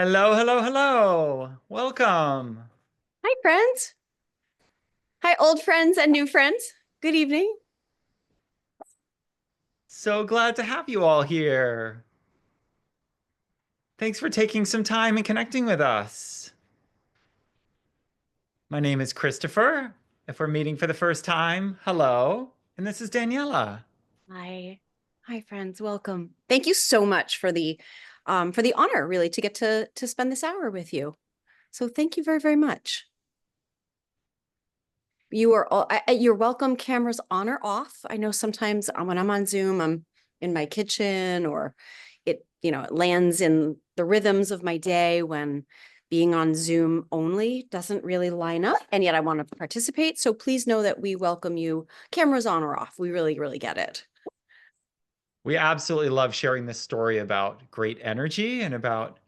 Hello, hello, hello. Welcome. Hi, friends. Hi, old friends and new friends. Good evening. So glad to have you all here. Thanks for taking some time and connecting with us. My name is Christopher. If we're meeting for the first time, hello. And this is Daniela. Hi. Hi, friends. Welcome. Thank you so much for the honor, really, to get to spend this hour with you. So thank you very, very much. You are all you're welcome, cameras on or off. I know sometimes when I'm on Zoom, I'm in my kitchen or it lands in the rhythms of my day when being on Zoom only doesn't really line up. And yet I want to participate. So please know that we welcome you, cameras on or off. We really, really get it. We absolutely love sharing this story about great energy and about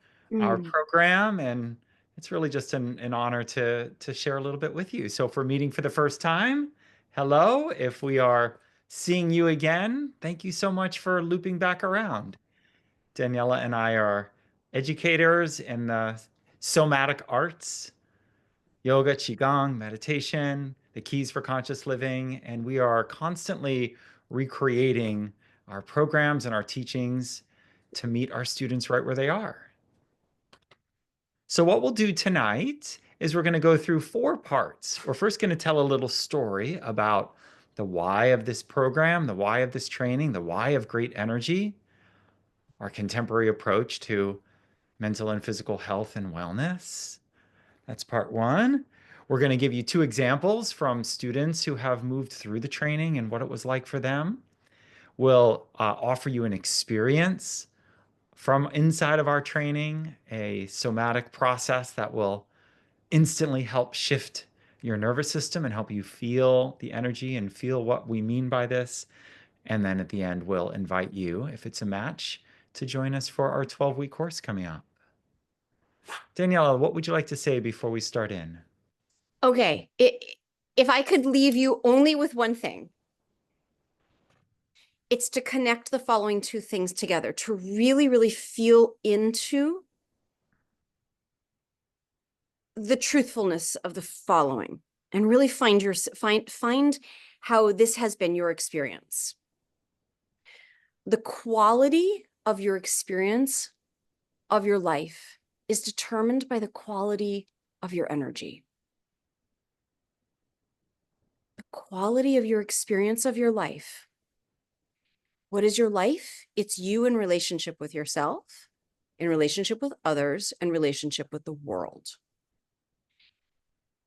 our Mm. program. And it's really just an honor to share a little bit with you. So if we're meeting for the first time, hello. If we are seeing you again, thank you so much for looping back around. Daniela and I are educators in the somatic arts, yoga, qigong, meditation, the keys for conscious living, and we are constantly recreating our programs and our teachings to meet our students right where they are. So what we'll do tonight is we're going to go through four parts. We're first going to tell a little story about the why of this program, the why of this training, the why of great energy, our contemporary approach to mental and physical health and wellness. That's part one. We're going to give you two examples from students who have moved through the training and what it was like for them. We'll offer you an experience from inside of our training, a somatic process that will instantly help shift your nervous system and help you feel the energy and feel what we mean by this. And then at the end, we'll invite you, if it's a match, to join us for our 12-week course coming up. Daniela, what would you like to say before we start in? Okay. If I could leave you only with one thing, it's to connect the following two things together, to really, really feel into the truthfulness of the following and really find how this has been your experience. The quality of your experience of your life is determined by the quality of your energy. The quality of your experience of your life. What is your life? It's you in relationship with yourself, in relationship with others, in relationship with the world.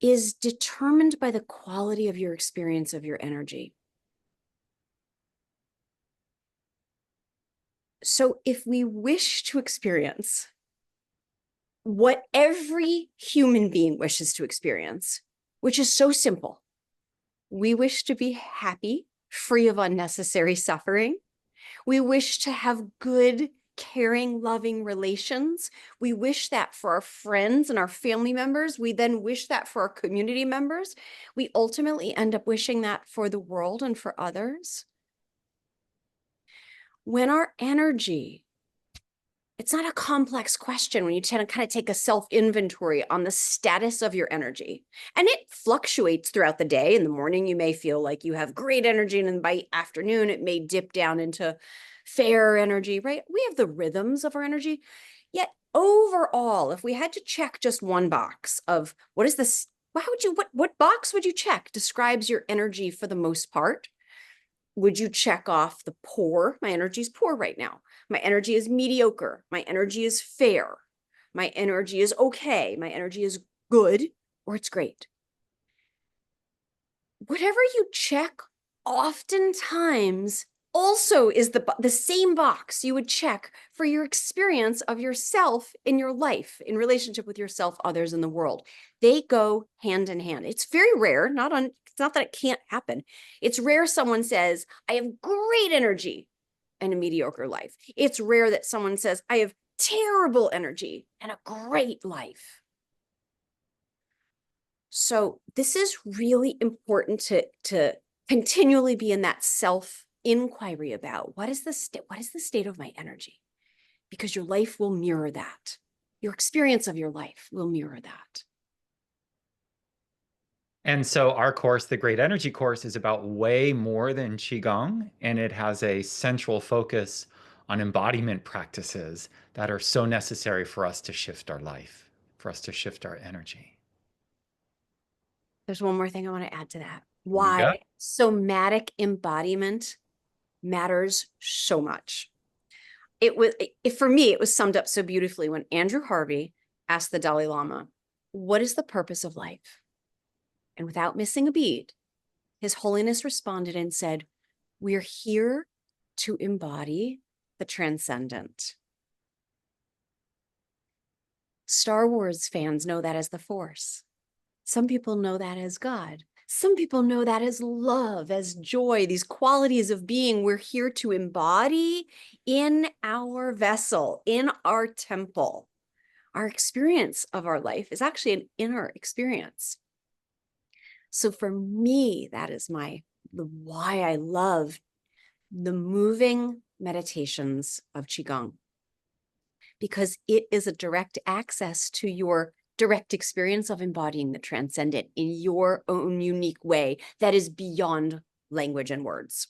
Is determined by the quality of your experience of your energy. So if we wish to experience what every human being wishes to experience, which is so simple, we wish to be happy, free of unnecessary suffering. We wish to have good, caring, loving relations. We wish that for our friends and our family members. We then wish that for our community members. We ultimately end up wishing that for the world and for others. When our energy, it's not a complex question when you tend to kind of take a self-inventory on the status of your energy. And it fluctuates throughout the day. In the morning, you may feel like you have great energy, and then by afternoon, it may dip down into fair energy, right? We have the rhythms of our energy. Yet overall, if we had to check just one box of what is this, what box would you check describes your energy for the most part? Would you check off the poor? My energy is poor right now. My energy is mediocre. My energy is fair. My energy is okay. My energy is good, or it's great. Whatever you check, oftentimes also is the same box you would check for your experience of yourself in your life, in relationship with yourself, others, in the world. They go hand in hand. It's very rare, it's not that it can't happen. It's rare someone says, I have great energy and a mediocre life. It's rare that someone says, I have terrible energy and a great life. So this is really important to continually be in that self-inquiry about what is the state of my energy? Because your life will mirror that. your experience of your life will mirror that. And so our course, the Great Energy course, is about way more than Qigong, and it has a central focus on embodiment practices that are so necessary for us to shift our life, for us to shift our energy. There's one more thing I want to add to that. You Why got somatic embodiment matters so much. For me, it was summed up so beautifully when Andrew Harvey asked the Dalai Lama, "What is the purpose of life?" And without missing a beat, His Holiness responded and said, "We're here to embody the transcendent." Star Wars fans know that as the Force. Some people know that as God. Some people know that as love, as joy, these qualities of being we're here to embody in our vessel, in our temple. Our experience of our life is actually an inner experience. So for me, that is why I love the moving meditations of Qigong, because it is a direct access to your direct experience of embodying the transcendent in your own unique way that is beyond language and words.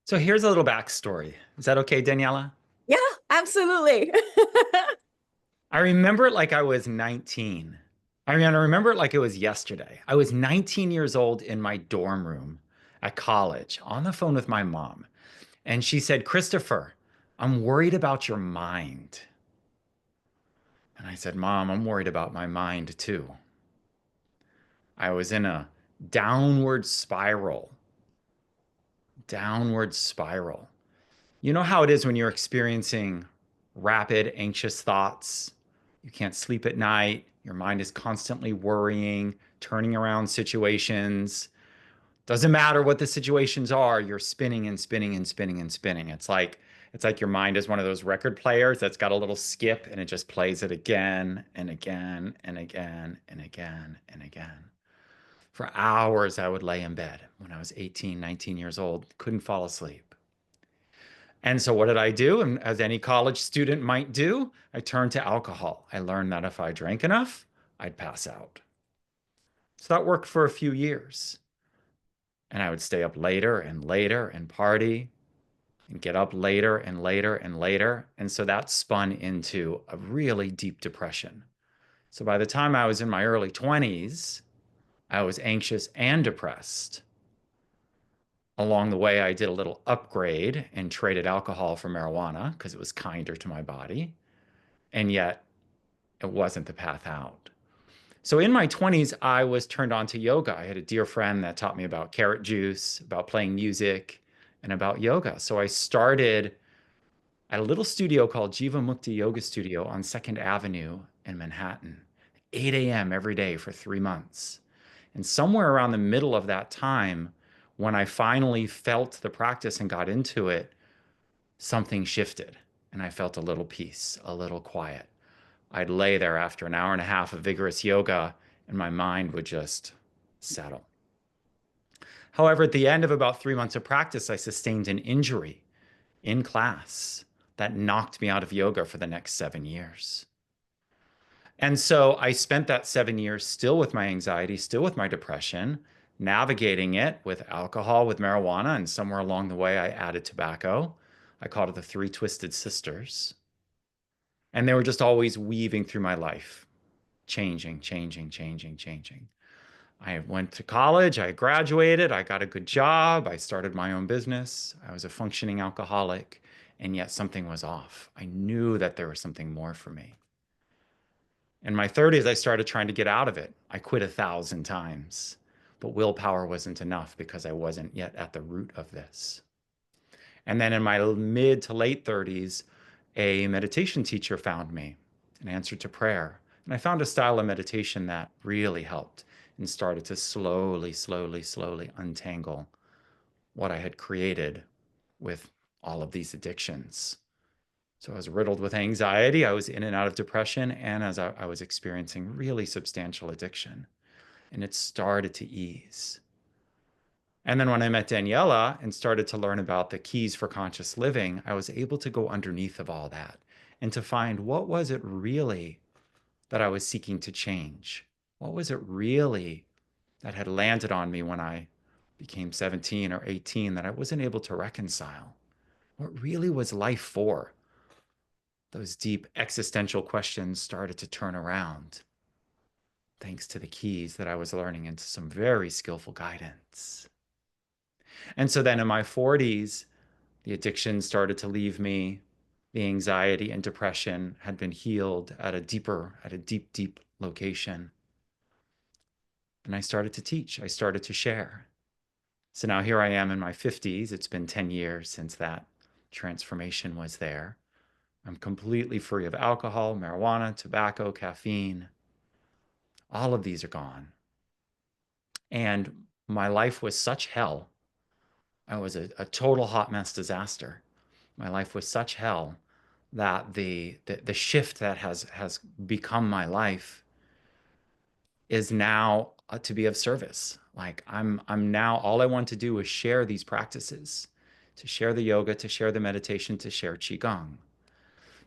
So here's a little backstory. Is that okay, Daniela? Yeah, absolutely. I remember it like I was 19. I mean, I remember it like it was yesterday. I was 19 years old in my dorm room at college on the phone with my mom. And she said, "Christopher, I'm worried about your mind." And I said, "Mom, I'm worried about my mind too." I was in a downward spiral, downward spiral. You know how it is when you're experiencing rapid, anxious thoughts? You can't sleep at night. Your mind is constantly worrying, turning around situations. Doesn't matter what the situations are, you're spinning and spinning and spinning and spinning. It's like your mind is one of those record players that's got a little skip and it just plays it again and again and again and again and again. For hours, I would lay in bed when I was 18, 19 years old, couldn't fall asleep. And so what did I do? And as any college student might do, I turned to alcohol. I learned that if I drank enough, I'd pass out. So that worked for a few years. And I would stay up later and later and party and get up later and later and later. And so that spun into a really deep depression. So by the time I was in my early 20s, I was anxious and depressed. Along the way, I did a little upgrade and traded alcohol for marijuana because it was kinder to my body. And yet, it wasn't the path out. So in my 20s, I was turned on to yoga. I had a dear friend that taught me about carrot juice, about playing music, and about yoga. So I started at a little studio called Jiva Mukti Yoga Studio on 2nd Avenue in Manhattan, 8 a.m. every day for 3 months. And somewhere around the middle of that time, when I finally felt the practice and got into it, something shifted and I felt a little peace, a little quiet. I'd lay there after an hour and a half of vigorous yoga and my mind would just settle. However, at the end of about 3 months of practice, I sustained an injury in class that knocked me out of yoga for the next 7 years. And so I spent that 7 years still with my anxiety, still with my depression, navigating it with alcohol, with marijuana, and somewhere along the way, I added tobacco. I called it the Three Twisted Sisters. And they were just always weaving through my life, changing, changing, changing, changing. I went to college, I graduated, I got a good job, I started my own business. I was a functioning alcoholic, and yet something was off. I knew that there was something more for me. In my 30s, I started trying to get out of it. I quit 1,000 times, but willpower wasn't enough because I wasn't yet at the root of this. And then in my mid to late 30s, a meditation teacher found me, an answer to prayer. And I found a style of meditation that really helped and started to slowly, slowly, slowly untangle what I had created with all of these addictions. So I was riddled with anxiety. I was in and out of depression. And as I was experiencing really substantial addiction, and it started to ease. And then when I met Daniela and started to learn about the keys for conscious living, I was able to go underneath of all that and to find what was it really that I was seeking to change? What was it really that had landed on me when I became 17 or 18 that I wasn't able to reconcile? What really was life for? Those deep existential questions started to turn around thanks to the keys that I was learning into some very skillful guidance. And so then in my 40s, the addiction started to leave me. The anxiety and depression had been healed at a deep, deep location. And I started to teach. I started to share. So now here I am in my 50s. It's been 10 years since that transformation was there. I'm completely free of alcohol, marijuana, tobacco, caffeine. All of these are gone. And my life was such hell. I was a total hot mess disaster. My life was such hell that the shift that has become my life is now to be of service. Like I'm now all I want to do is share these practices, to share the yoga, to share the meditation, to share qigong.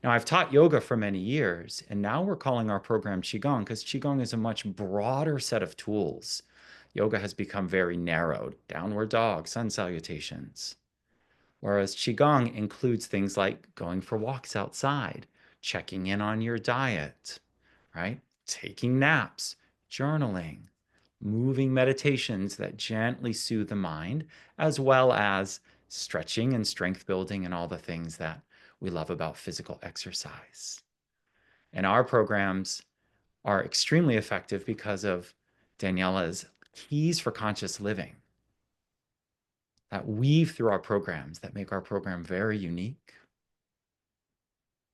Now I've taught yoga for many years, and now we're calling our program qigong because qigong is a much broader set of tools. Yoga has become very narrowed, downward dog, sun salutations. Whereas Qigong includes things like going for walks outside, checking in on your diet, right? Taking naps, journaling, moving meditations that gently soothe the mind, as well as stretching and strength building and all the things that we love about physical exercise. And our programs are extremely effective because of Daniela's keys for conscious living that weave through our programs that make our program very unique.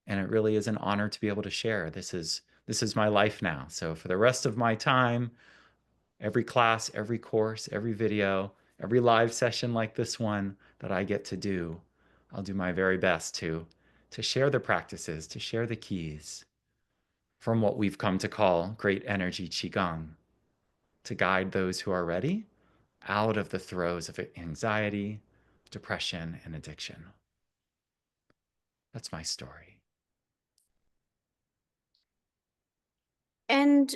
And it really is an honor to be able to share. This is my life now. So for the rest of my time, every class, every course, every video, every live session like this one that I get to do, I'll do my very best to share the practices, to share the keys from what we've come to call great energy qigong, to guide those who are ready out of the throes of anxiety, depression, and addiction. That's my story. And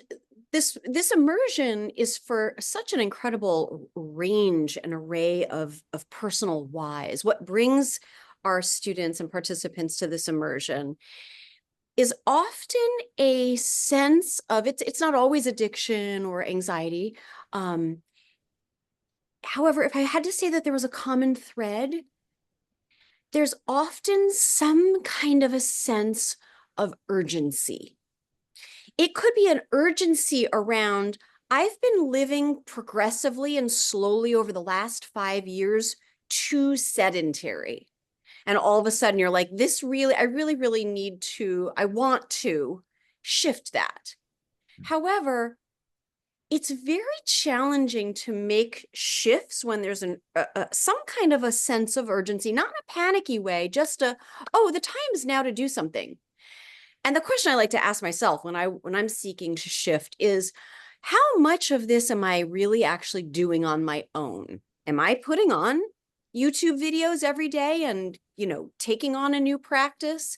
this immersion is for such an incredible range and array of personal whys. What brings our students and participants to this immersion is often a sense of it's not always addiction or anxiety. However, if I had to say that there was a common thread, there's often some kind of a sense of urgency. It could be an urgency around, I've been living progressively and slowly over the last 5 years too sedentary. And all of a sudden you're like, I really need to, I want to shift that. However, it's very challenging to make shifts when there's some kind of a sense of urgency, not in a panicky way, just oh, the time is now to do something. And the question I like to ask myself when I'm seeking to shift is, how much of this am I really actually doing on my own? Am I putting on YouTube videos every day and, taking on a new practice?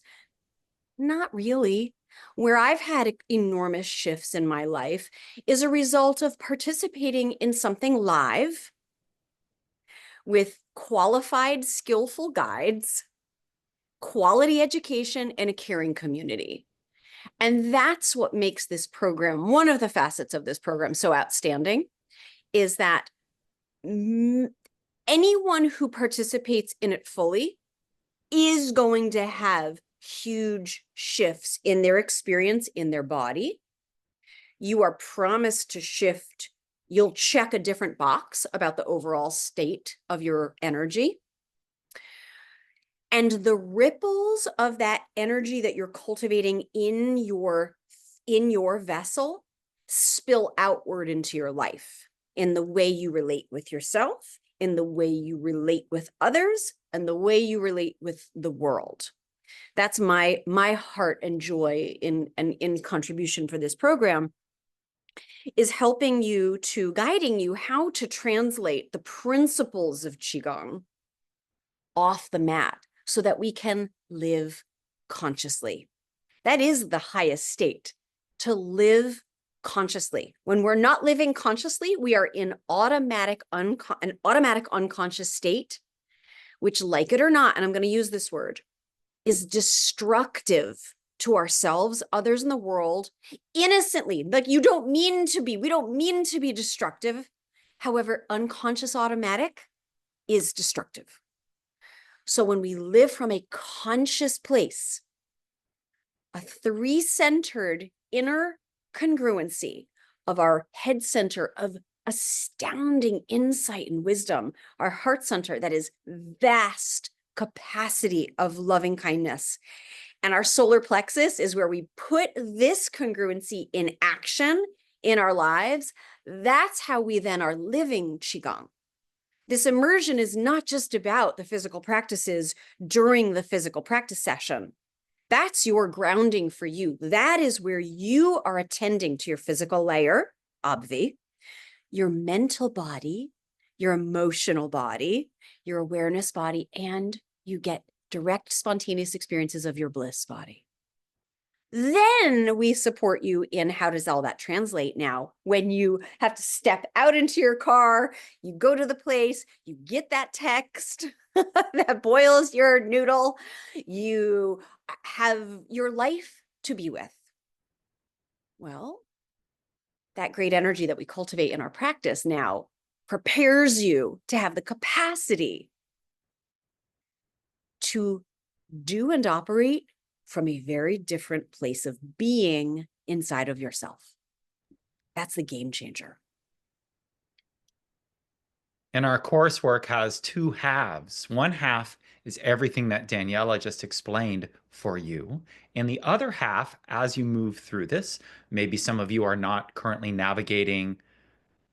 Not really. Where I've had enormous shifts in my life is a result of participating in something live with qualified, skillful guides, quality education, and a caring community. And that's what makes this program, one of the facets of this program, so outstanding, is that anyone who participates in it fully is going to have huge shifts in their experience, in their body. You are promised to shift. You'll check a different box about the overall state of your energy. And the ripples of that energy that you're cultivating in your vessel spill outward into your life, in the way you relate with yourself, in the way you relate with others, and the way you relate with the world. That's my heart and joy in contribution for this program. is helping you to guiding you how to translate the principles of Qigong off the mat so that we can live consciously. That is the highest state, to live consciously. When we're not living consciously, we are in an automatic unconscious state, which, like it or not, and I'm going to use this word, is destructive to ourselves, others in the world, innocently. Like, you don't mean to be, we don't mean to be destructive. However, unconscious automatic is destructive. So when we live from a conscious place, a three-centered inner congruency of our head center of astounding insight and wisdom, our heart center that is vast capacity of loving kindness, and our solar plexus is where we put this congruency in action in our lives. That's how we then are living Qigong. This immersion is not just about the physical practices during the physical practice session. That's your grounding for you. That is where you are attending to your physical layer, obvi, your mental body, your emotional body, your awareness body, and you get direct spontaneous experiences of your bliss body. Then we support you in how does all that translate now when you have to step out into your car, you go to the place, you get that text that boils your noodle, you have your life to be with. Well, that great energy that we cultivate in our practice now prepares you to have the capacity to do and operate from a very different place of being inside of yourself. That's the game changer. And our coursework has two halves. One half is everything that Daniela just explained for you. And the other half, as you move through this, maybe some of you are not currently navigating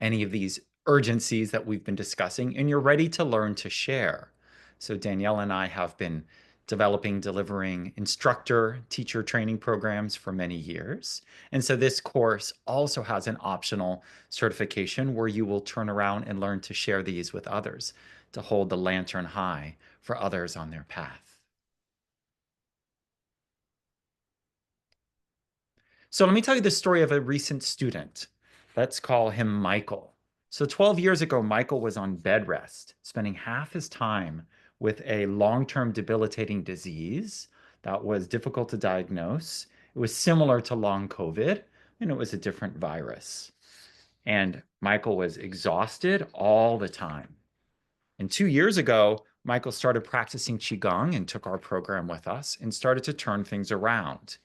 any of these urgencies that we've been discussing, and you're ready to learn to share. So Danielle and I have been delivering instructor, teacher training programs for many years. And so this course also has an optional certification where you will turn around and learn to share these with others, to hold the lantern high for others on their path. So let me tell you the story of a recent student. Let's call him Michael. So 12 years ago, Michael was on bed rest, spending half his time with a long-term debilitating disease that was difficult to diagnose. It was similar to long COVID, and it was a different virus. And Michael was exhausted all the time. And 2 years ago, Michael started practicing Qigong and took our program with us and started to turn things around.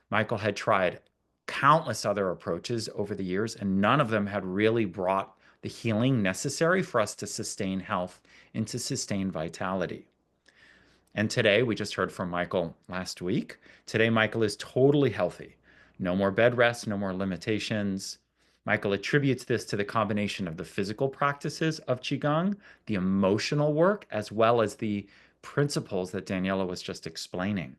Michael had tried countless other approaches over the years, and none of them had really brought the healing necessary for us to sustain health and to sustain vitality. And today, we just heard from Michael last week. Today, Michael is totally healthy. No more bed rest, no more limitations. Michael attributes this to the combination of the physical practices of Qigong, the emotional work, as well as the principles that Daniela was just explaining.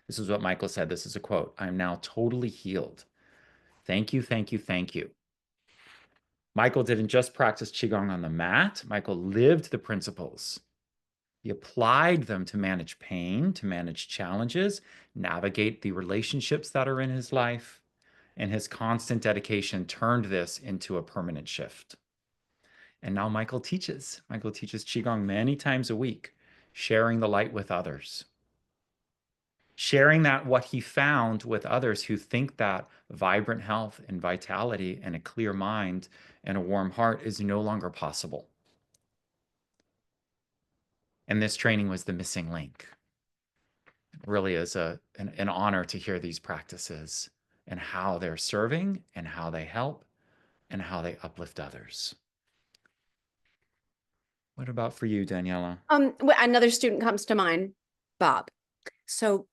This is what Michael said. This is a quote. "I'm now totally healed. Thank you, thank you, thank you." Michael didn't just practice Qigong on the mat. Michael lived the principles. He applied them to manage pain, to manage challenges, navigate the relationships that are in his life, and his constant dedication turned this into a permanent shift. And now Michael teaches. Michael teaches Qigong many times a week, sharing the light with others. Sharing that what he found with others who think that vibrant health and vitality and a clear mind and a warm heart is no longer possible. And this training was the missing link. It really is an honor to hear these practices and how they're serving and how they help and how they uplift others. What about for you, Daniela? Another student comes to mind, Bob. So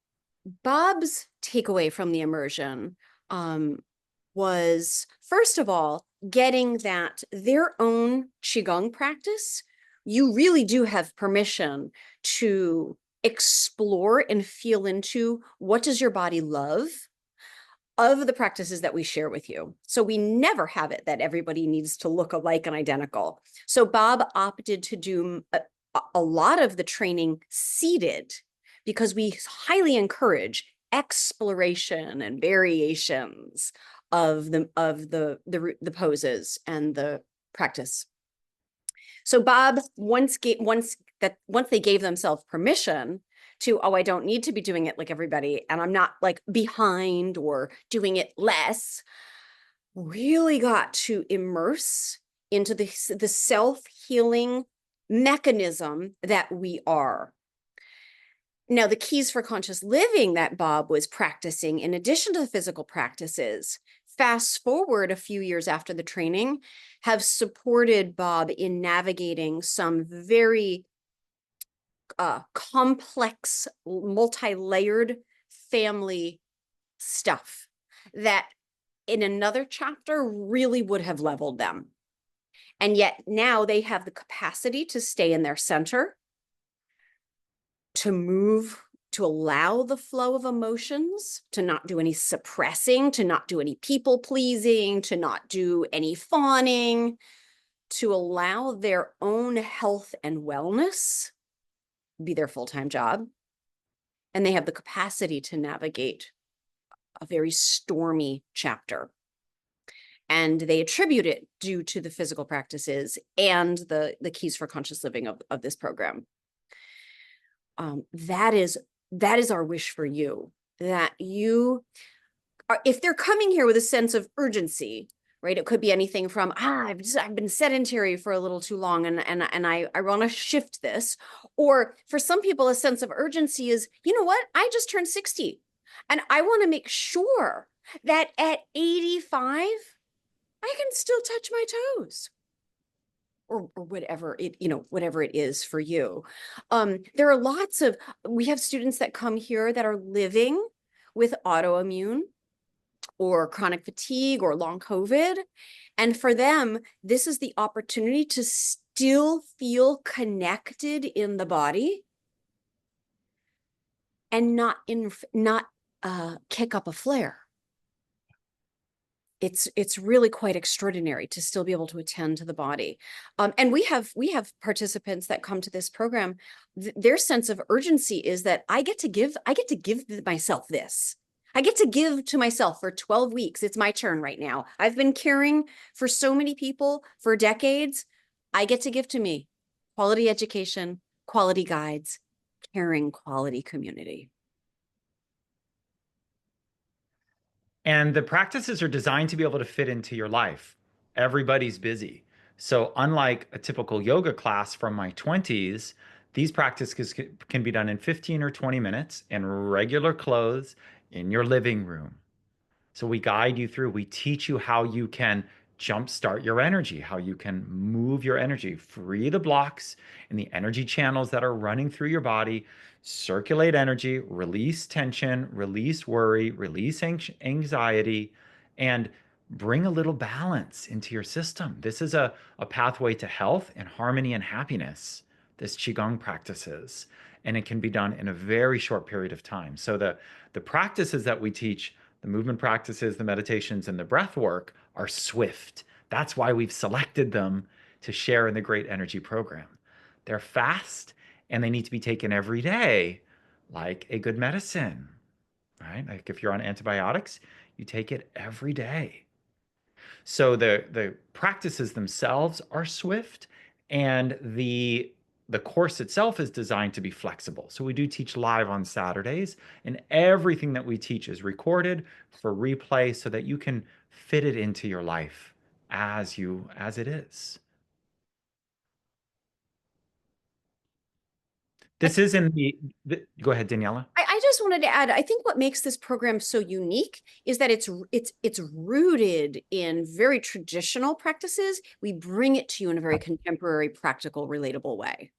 Bob's takeaway from the immersion was, first of all, getting that their own Qigong practice, you really do have permission to explore and feel into what does your body love? of the practices that we share with you. So we never have it that everybody needs to look alike and identical. So Bob opted to do a lot of the training seated because we highly encourage exploration and variations of the poses and the practice. So Bob once they gave themselves permission to, oh, I don't need to be doing it like everybody, and I'm not like behind or doing it less, really got to immerse into the self-healing mechanism that we are. Now, the keys for conscious living that Bob was practicing, in addition to the physical practices, fast forward a few years after the training, have supported Bob in navigating some very complex, multi-layered family stuff that in another chapter really would have leveled them. And yet now they have the capacity to stay in their center, to move, to allow the flow of emotions, to not do any suppressing, to not do any people pleasing, to not do any fawning, to allow their own health and wellness be their full-time job. And they have the capacity to navigate a very stormy chapter. And they attribute it due to the physical practices and the keys for conscious living of this program. That is our wish for you, that you are, if they're coming here with a sense of urgency, right? It could be anything from, I've been sedentary for a little too long and I want to shift this. Or for some people, a sense of urgency is, you know what? I just turned 60 and I want to make sure that at 85, I can still touch my toes. Or whatever whatever it is for you. There are we have students that come here that are living with autoimmune or chronic fatigue or long COVID. And for them, this is the opportunity to still feel connected in the body and not kick up a flare. It's really quite extraordinary to still be able to attend to the body. And we have participants that come to this program. Their sense of urgency is that I get to give myself this. I get to give to myself for 12 weeks. It's my turn right now. I've been caring for so many people for decades. I get to give to me quality education, quality guides, caring quality community. And the practices are designed to be able to fit into your life. Everybody's busy. So, unlike a typical yoga class from my 20s, these practices can be done in 15 or 20 minutes in regular clothes in your living room. So we guide you through, we teach you how you can jumpstart your energy, how you can move your energy, free the blocks in the energy channels that are running through your body, circulate energy, release tension, release worry, release anxiety, and bring a little balance into your system. This is a pathway to health and harmony and happiness, this Qigong practices. And it can be done in a very short period of time. So the practices that we teach, the movement practices, the meditations, and the breath work are swift. That's why we've selected them to share in the Great Energy Program. They're fast and they need to be taken every day, like a good medicine, right? Like if you're on antibiotics, you take it every day. So the practices themselves are swift, and the course itself is designed to be flexible. So we do teach live on Saturdays, and everything that we teach is recorded for replay so that you can fit it into your life as it is. I This is in go ahead, Daniela. I just wanted to add, I think what makes this program so unique is that it's rooted in very traditional practices. We bring it to you in a very contemporary, practical, relatable way.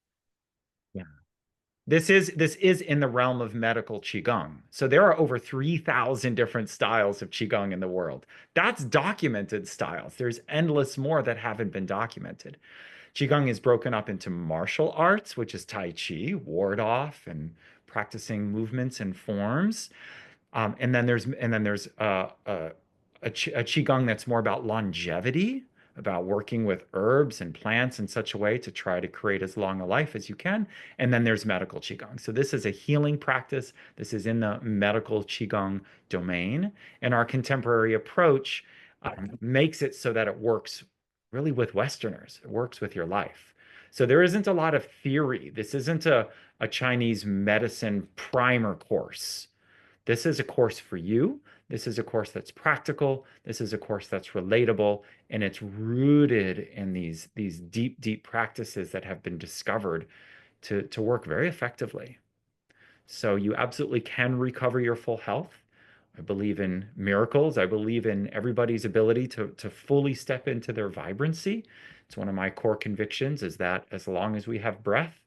Yeah. This is in the realm of medical qigong. So there are over 3,000 different styles of qigong in the world. That's documented styles. There's endless more that haven't been documented. Qigong is broken up into martial arts, which is Tai Chi, ward off, and practicing movements and forms. And then there's a qigong that's more about longevity, about working with herbs and plants in such a way to try to create as long a life as you can. And then there's medical qigong. So this is a healing practice. This is in the medical qigong domain, and our contemporary approach makes it so that it works really with Westerners. It works with your life. So there isn't a lot of theory. This isn't a Chinese medicine primer course. This is a course for you. This is a course that's practical. This is a course that's relatable, and it's rooted in these deep, deep practices that have been discovered to work very effectively. So you absolutely can recover your full health. I believe in miracles. I believe in everybody's ability to fully step into their vibrancy. It's one of my core convictions is that as long as we have breath,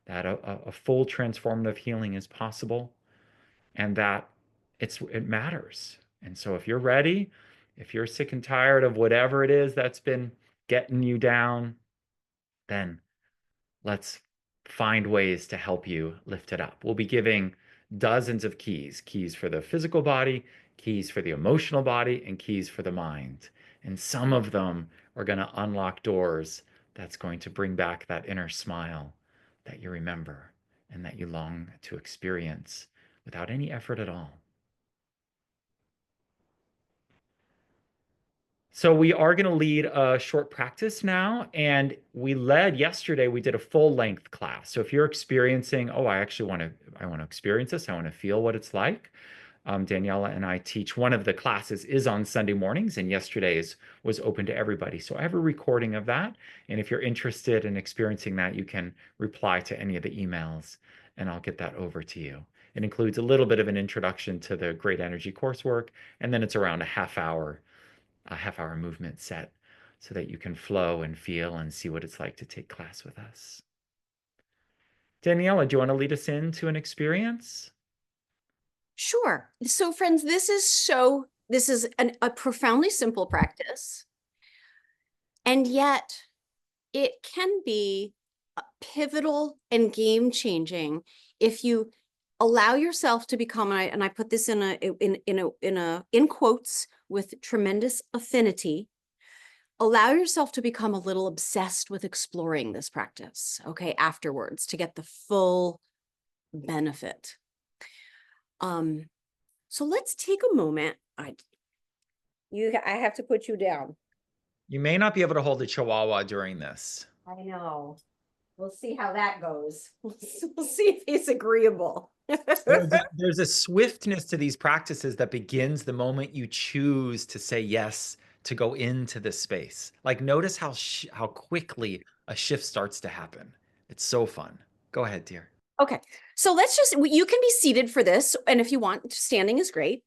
that a full transformative healing is possible and that it matters. And so if you're ready, if you're sick and tired of whatever it is that's been getting you down, then let's find ways to help you lift it up. We'll be giving dozens of keys, keys for the physical body, keys for the emotional body, and keys for the mind. And some of them are going to unlock doors that's going to bring back that inner smile that you remember and that you long to experience without any effort at all. So we are going to lead a short practice now, and we led yesterday. We did a full length class. So if you're experiencing, oh, I want to experience this. I want to feel what it's like. Daniela and I teach. One of the classes is on Sunday mornings, and yesterday's was open to everybody. So I have a recording of that, and if you're interested in experiencing that, you can reply to any of the emails, and I'll get that over to you. It includes a little bit of an introduction to the Great Energy coursework, and then it's around a half hour movement set so that you can flow and feel and see what it's like to take class with us. Daniela, do you want to lead us into an experience? Sure. So, friends, this is a profoundly simple practice, and yet it can be pivotal and game changing if you allow yourself to become. And I put this in quotes with tremendous affinity. Allow yourself to become a little obsessed with exploring this practice, okay, afterwards to get the full benefit. So let's take a moment. I have to put you down. You may not be able to hold a chihuahua during this. I know. We'll see how that goes. We'll see if he's agreeable. There's a swiftness to these practices that begins the moment you choose to say yes to go into this space. Like notice how quickly a shift starts to happen. It's so fun. Go ahead, dear. Okay, so you can be seated for this, and if you want, standing is great.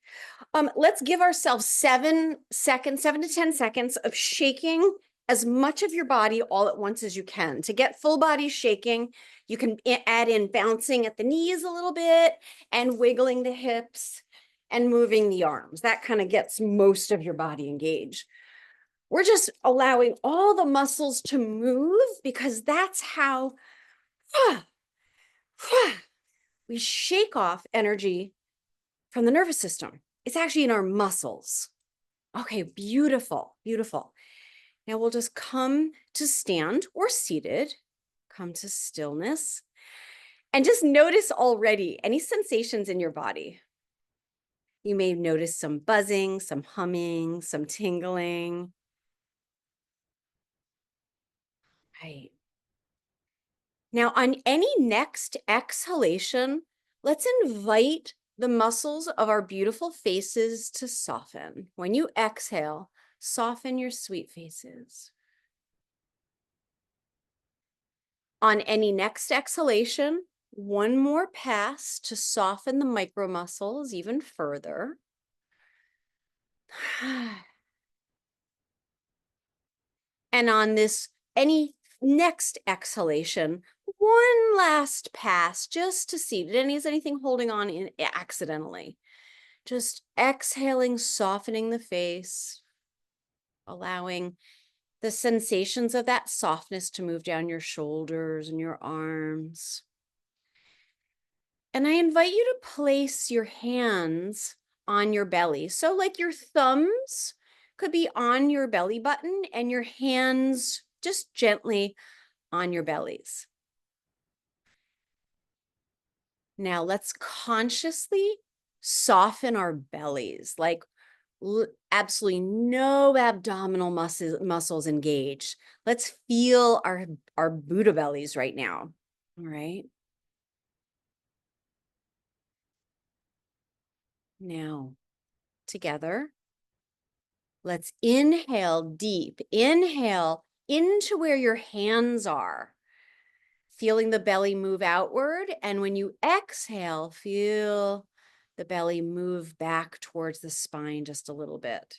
Let's give ourselves 7 to 10 seconds of shaking as much of your body all at once as you can. To get full body shaking, you can add in bouncing at the knees a little bit and wiggling the hips and moving the arms. That kind of gets most of your body engaged. We're just allowing all the muscles to move because that's how we shake off energy from the nervous system. It's actually in our muscles. Okay, beautiful, beautiful. Now we'll just come to stand or seated, come to stillness, and just notice already any sensations in your body. You may notice some buzzing, some humming, some tingling. Right. Now, on any next exhalation, let's invite the muscles of our beautiful faces to soften. When you exhale, soften your sweet faces. On any next exhalation, one more pass to soften the micro muscles even further. And on any next exhalation, one last pass just to see, is anything holding on in accidentally? Just exhaling, softening the face, allowing the sensations of that softness to move down your shoulders and your arms. And I invite you to place your hands on your belly. So like your thumbs could be on your belly button and your hands just gently on your bellies. Now let's consciously soften our bellies, like absolutely no abdominal muscles engaged. Let's feel our Buddha bellies right now. All right. Now, together, let's inhale deep. Inhale into where your hands are, feeling the belly move outward. And when you exhale, feel the belly move back towards the spine just a little bit.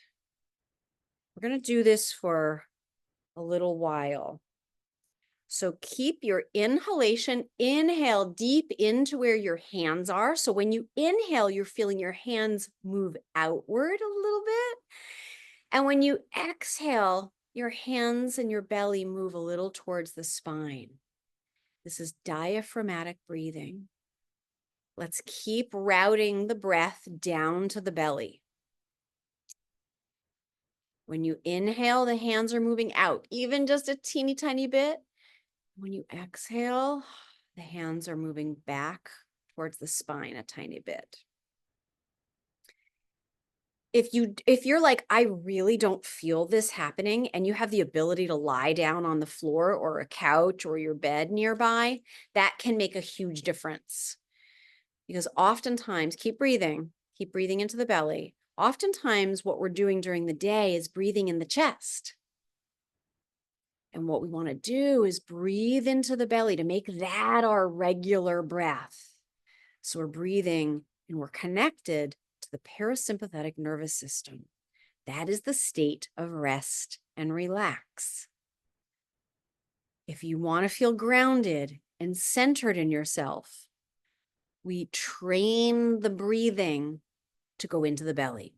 We're going to do this for a little while. So keep your inhalation, inhale deep into where your hands are. So when you inhale, you're feeling your hands move outward a little bit. And when you exhale, your hands and your belly move a little towards the spine. This is diaphragmatic breathing. Let's keep routing the breath down to the belly. When you inhale, the hands are moving out, even just a teeny tiny bit. When you exhale, the hands are moving back towards the spine a tiny bit. If you're like, I really don't feel this happening, and you have the ability to lie down on the floor or a couch or your bed nearby, that can make a huge difference. Because oftentimes, keep breathing into the belly. Oftentimes, what we're doing during the day is breathing in the chest. And what we want to do is breathe into the belly to make that our regular breath. So we're breathing and we're connected to the parasympathetic nervous system. That is the state of rest and relax. If you want to feel grounded and centered in yourself, we train the breathing to go into the belly.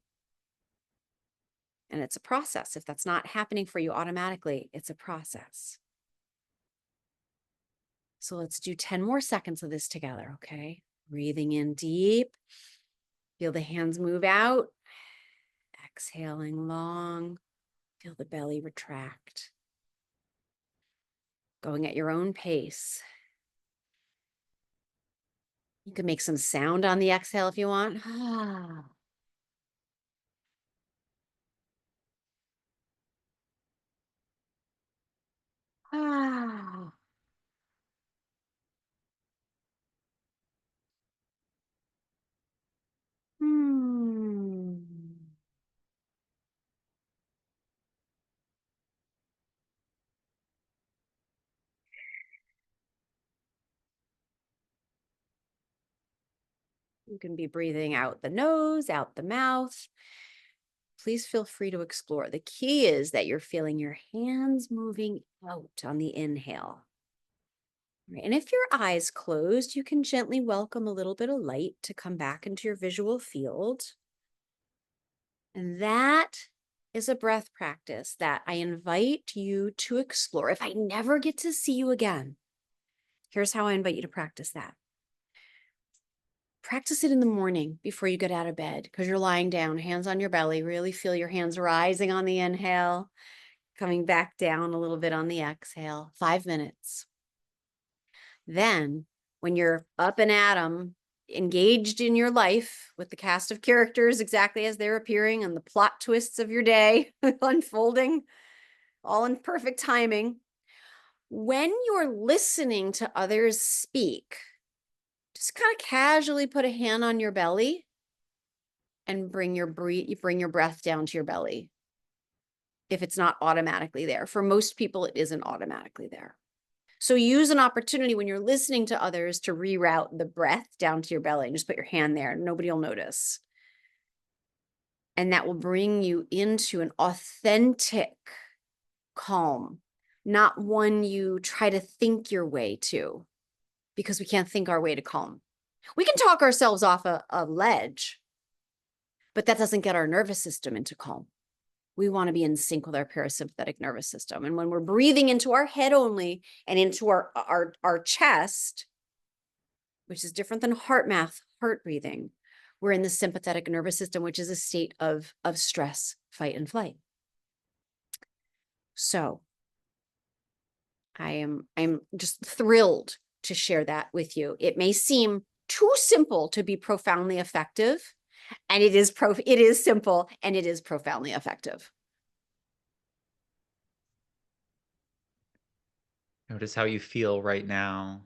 And it's a process. If that's not happening for you automatically, it's a process. So let's do 10 more seconds of this together, okay? Breathing in deep. Feel the hands move out. Exhaling long. Feel the belly retract. Going at your own pace. You can make some sound on the exhale if you want. Hmm. You can be breathing out the nose, out the mouth. Please feel free to explore. The key is that you're feeling your hands moving out on the inhale. Right. And if your eyes closed, you can gently welcome a little bit of light to come back into your visual field. And that is a breath practice that I invite you to explore. If I never get to see you again, here's how I invite you to practice that. Practice it in the morning before you get out of bed, because you're lying down, hands on your belly. Really feel your hands rising on the inhale, coming back down a little bit on the exhale. 5 minutes. Then, when you're up and at 'em, engaged in your life with the cast of characters exactly as they're appearing and the plot twists of your day unfolding, all in perfect timing. When you're listening to others speak, just kind of casually put a hand on your belly and bring your breath down to your belly. If it's not automatically there. For most people, it isn't automatically there. So use an opportunity when you're listening to others to reroute the breath down to your belly and just put your hand there. Nobody will notice. And that will bring you into an authentic calm, not one you try to think your way to, because we can't think our way to calm. We can talk ourselves off a ledge, but that doesn't get our nervous system into calm. We want to be in sync with our parasympathetic nervous system. And when we're breathing into our head only and into our chest, which is different than heart breathing, we're in the sympathetic nervous system, which is a state of stress, fight, and flight. So I'm just thrilled to share that with you. It may seem too simple to be profoundly effective, and it is simple and it is profoundly effective. Notice how you feel right now.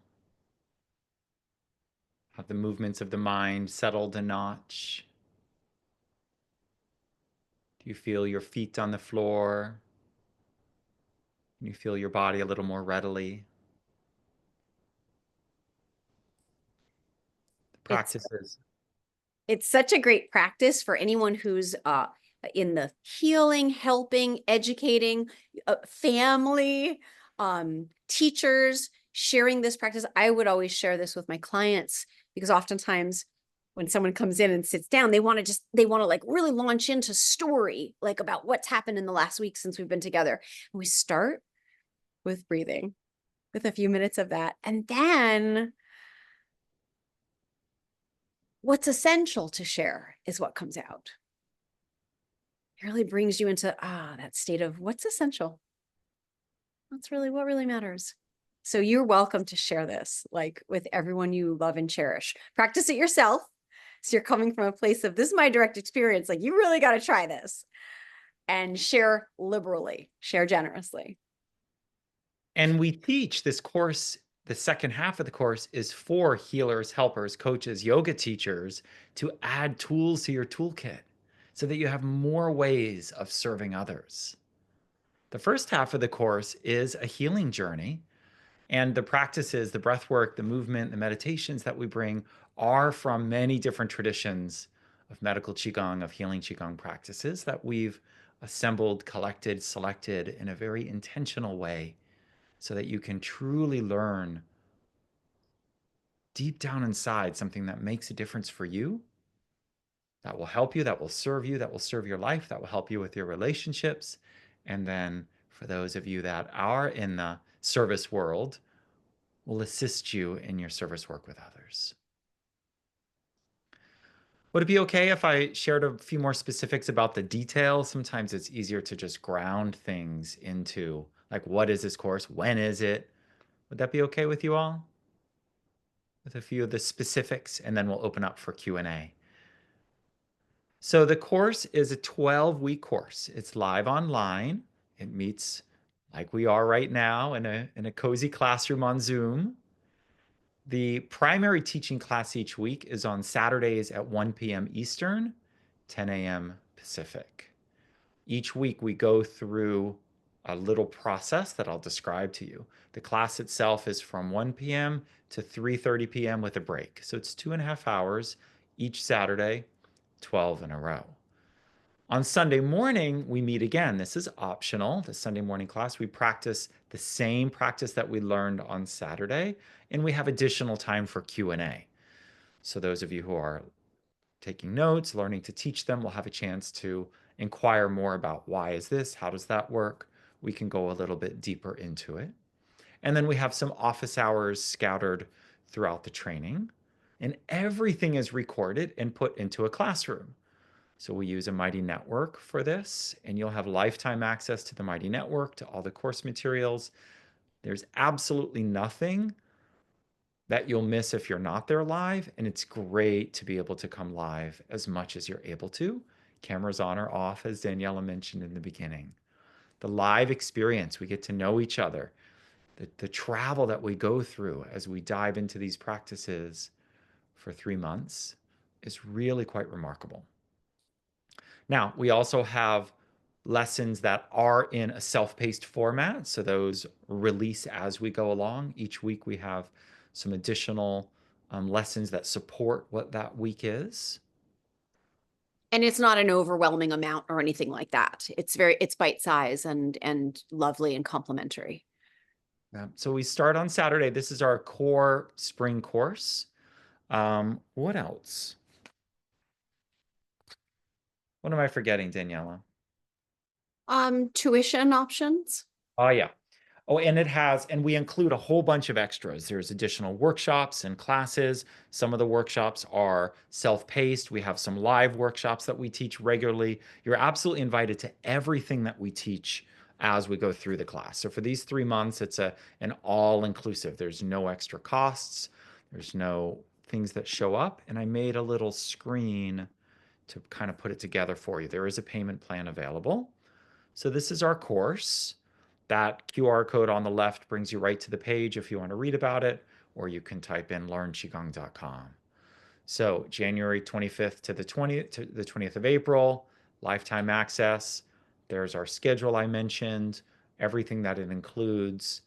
Have the movements of the mind settled a notch? Do you feel your feet on the floor? Can you feel your body a little more readily? The It's practices. it's such a great practice for anyone who's in the healing, helping, educating, family, teachers, sharing this practice. I would always share this with my clients because oftentimes when someone comes in and sits down, they want to like really launch into story, like about what's happened in the last week since we've been together. And we start with breathing, with a few minutes of that. And then what's essential to share is what comes out. It really brings you into that state of what's essential. That's really what really matters. So you're welcome to share this like with everyone you love and cherish. Practice it yourself. So you're coming from a place of this is my direct experience. Like you really got to try this and share liberally, share generously. And we teach this course, the second half of the course is for healers, helpers, coaches, yoga teachers to add tools to your toolkit so that you have more ways of serving others. The first half of the course is a healing journey. And the practices, the breath work, the movement, the meditations that we bring are from many different traditions of medical Qigong, of healing Qigong practices that we've assembled, collected, selected in a very intentional way so that you can truly learn deep down inside something that makes a difference for you, that will help you, that will serve you, that will serve your life, that will help you with your relationships. And then for those of you that are in the service world, will assist you in your service work with others. Would it be okay if I shared a few more specifics about the details? Sometimes it's easier to just ground things into like, what is this course? When is it? Would that be okay with you all? With a few of the specifics, and then we'll open up for Q&A. So the course is a 12-week course. It's live online. It meets like we are right now in a cozy classroom on Zoom. The primary teaching class each week is on Saturdays at 1 p.m. Eastern, 10 a.m. Pacific. Each week we go through a little process that I'll describe to you. The class itself is from 1 p.m. to 3:30 p.m. with a break. So it's 2.5 hours each Saturday, 12 in a row. On Sunday morning, we meet again. This is optional. The Sunday morning class, we practice the same practice that we learned on Saturday, and we have additional time for Q&A. So those of you who are taking notes, learning to teach them, will have a chance to inquire more about why is this? How does that work? We can go a little bit deeper into it. And then we have some office hours scattered throughout the training. And everything is recorded and put into a classroom. So we use a Mighty Network for this, and you'll have lifetime access to the Mighty Network, to all the course materials. There's absolutely nothing that you'll miss if you're not there live, and it's great to be able to come live as much as you're able to. Cameras on or off, as Daniela mentioned in the beginning. The live experience, we get to know each other. The travel that we go through as we dive into these practices for 3 months is really quite remarkable. Now, we also have lessons that are in a self-paced format. So those release as we go along. Each week we have some additional lessons that support what that week is. And it's not an overwhelming amount or anything like that. It's bite size and lovely and complimentary. So we start on Saturday. This is our core spring course. What else? What am I forgetting, Daniela? Tuition options. Oh, yeah. Oh, and we include a whole bunch of extras. There's additional workshops and classes. Some of the workshops are self-paced. We have some live workshops that we teach regularly. You're absolutely invited to everything that we teach as we go through the class. So for these 3 months, it's an all-inclusive. There's no extra costs. There's no things that show up. And I made a little screen to kind of put it together for you. There is a payment plan available. So this is our course. That QR code on the left brings you right to the page if you want to read about it, or you can type in learnqigong.com. So January 25th to the 20th of April, lifetime access. There's our schedule I mentioned, everything that it includes.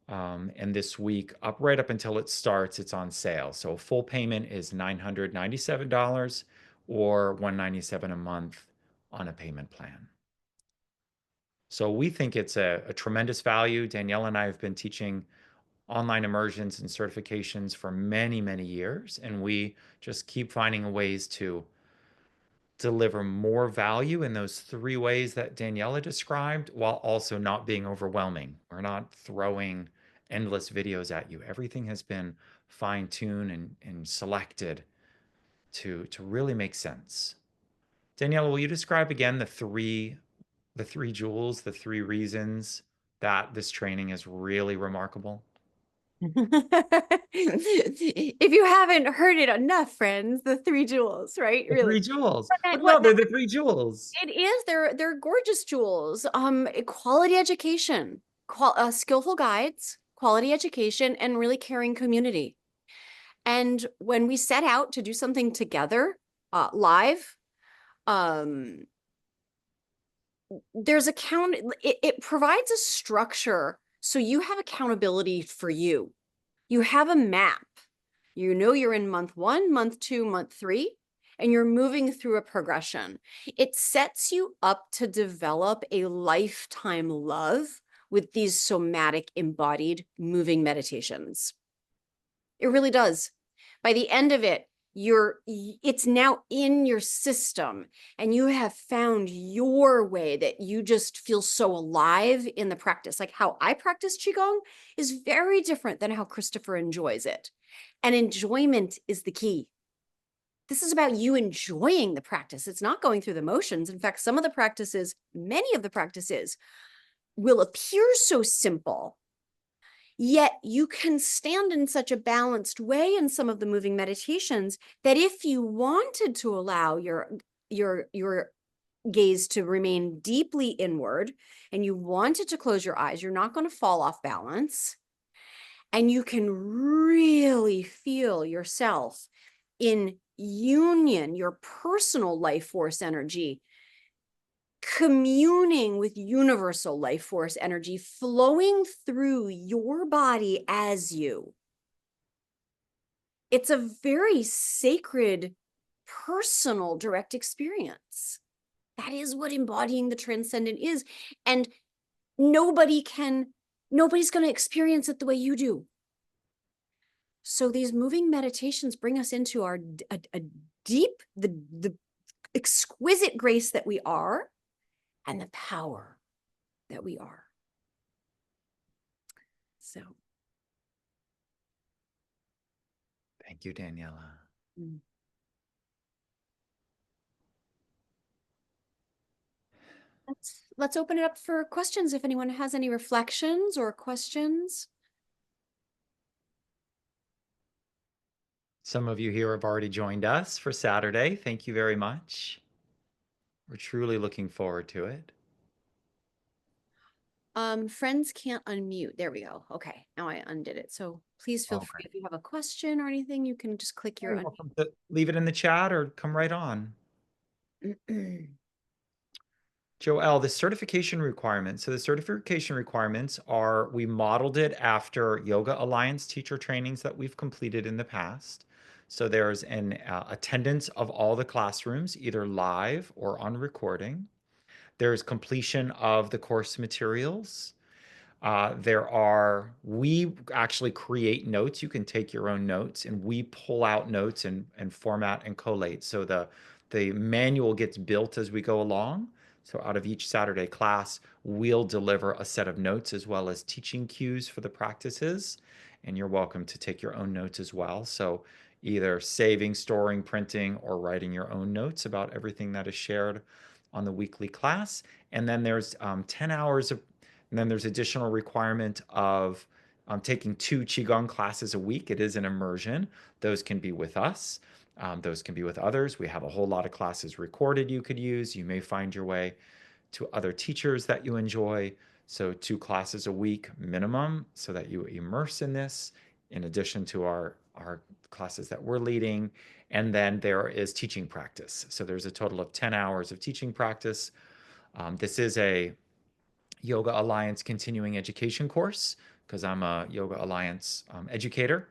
And this week, right up until it starts, it's on sale. So full payment is $997 or $197 a month on a payment plan. So we think it's a tremendous value. Daniela and I have been teaching online immersions and certifications for many, many years, and we just keep finding ways to deliver more value in those 3 ways that Daniela described while also not being overwhelming. We're not throwing endless videos at you. Everything has been fine-tuned and selected to really make sense. Daniela, will you describe again the three jewels, the 3 reasons that this training is really remarkable? If you haven't heard it enough, friends, the three jewels, right? The Really. three jewels. What, But what no, they're the three jewels. it is, they're gorgeous jewels. Quality education, skillful guides, quality education, and really caring community. And when we set out to do something together, live, um, there's it provides a structure so you have accountability for you. You have a map. You know you're in month 1, month 2, month 3, and you're moving through a progression. It sets you up to develop a lifetime love with these somatic embodied moving meditations. It really does. By the end of it, it's now in your system and you have found your way that you just feel so alive in the practice. Like how I practice Qigong is very different than how Christopher enjoys it. And enjoyment is the key. This is about you enjoying the practice. It's not going through the motions. In fact, many of the practices will appear so simple, yet you can stand in such a balanced way in some of the moving meditations that if you wanted to allow your gaze to remain deeply inward and you wanted to close your eyes, you're not going to fall off balance. And you can really feel yourself in union, your personal life force energy, communing with universal life force energy flowing through your body as you. It's a very sacred, personal, direct experience. That is what embodying the transcendent is. And nobody's going to experience it the way you do. So these moving meditations bring us into a deep, the exquisite grace that we are and the power that we are. So. Thank you, Daniela. Mm. Let's open it up for questions if anyone has any reflections or questions. Some of you here have already joined us for Saturday. Thank you very much. We're truly looking forward to it. Friends can't unmute. There we go. Okay, now I undid it. So please feel free Okay. if you have a question or anything, you can just click your You're welcome to leave it in the chat or come right on. unmute. Joelle, the certification requirements. So the certification requirements are, we modeled it after Yoga Alliance teacher trainings that we've completed in the past. So there's an attendance of all the classrooms, either live or on recording. There's completion of the course materials. We actually create notes. You can take your own notes and we pull out notes and format and collate. So the manual gets built as we go along. So out of each Saturday class, we'll deliver a set of notes as well as teaching cues for the practices. And you're welcome to take your own notes as well. So either saving, storing, printing, or writing your own notes about everything that is shared on the weekly class. And then there's 10 hours of, and then there's additional requirement of taking 2 Qigong classes a week. It is an immersion. Those can be with us. Those can be with others. We have a whole lot of classes recorded you could use. You may find your way to other teachers that you enjoy. So 2 classes a week minimum so that you immerse in this in addition to our classes that we're leading. And then there is teaching practice. So there's a total of 10 hours of teaching practice. This is a Yoga Alliance continuing education course because I'm a Yoga Alliance educator.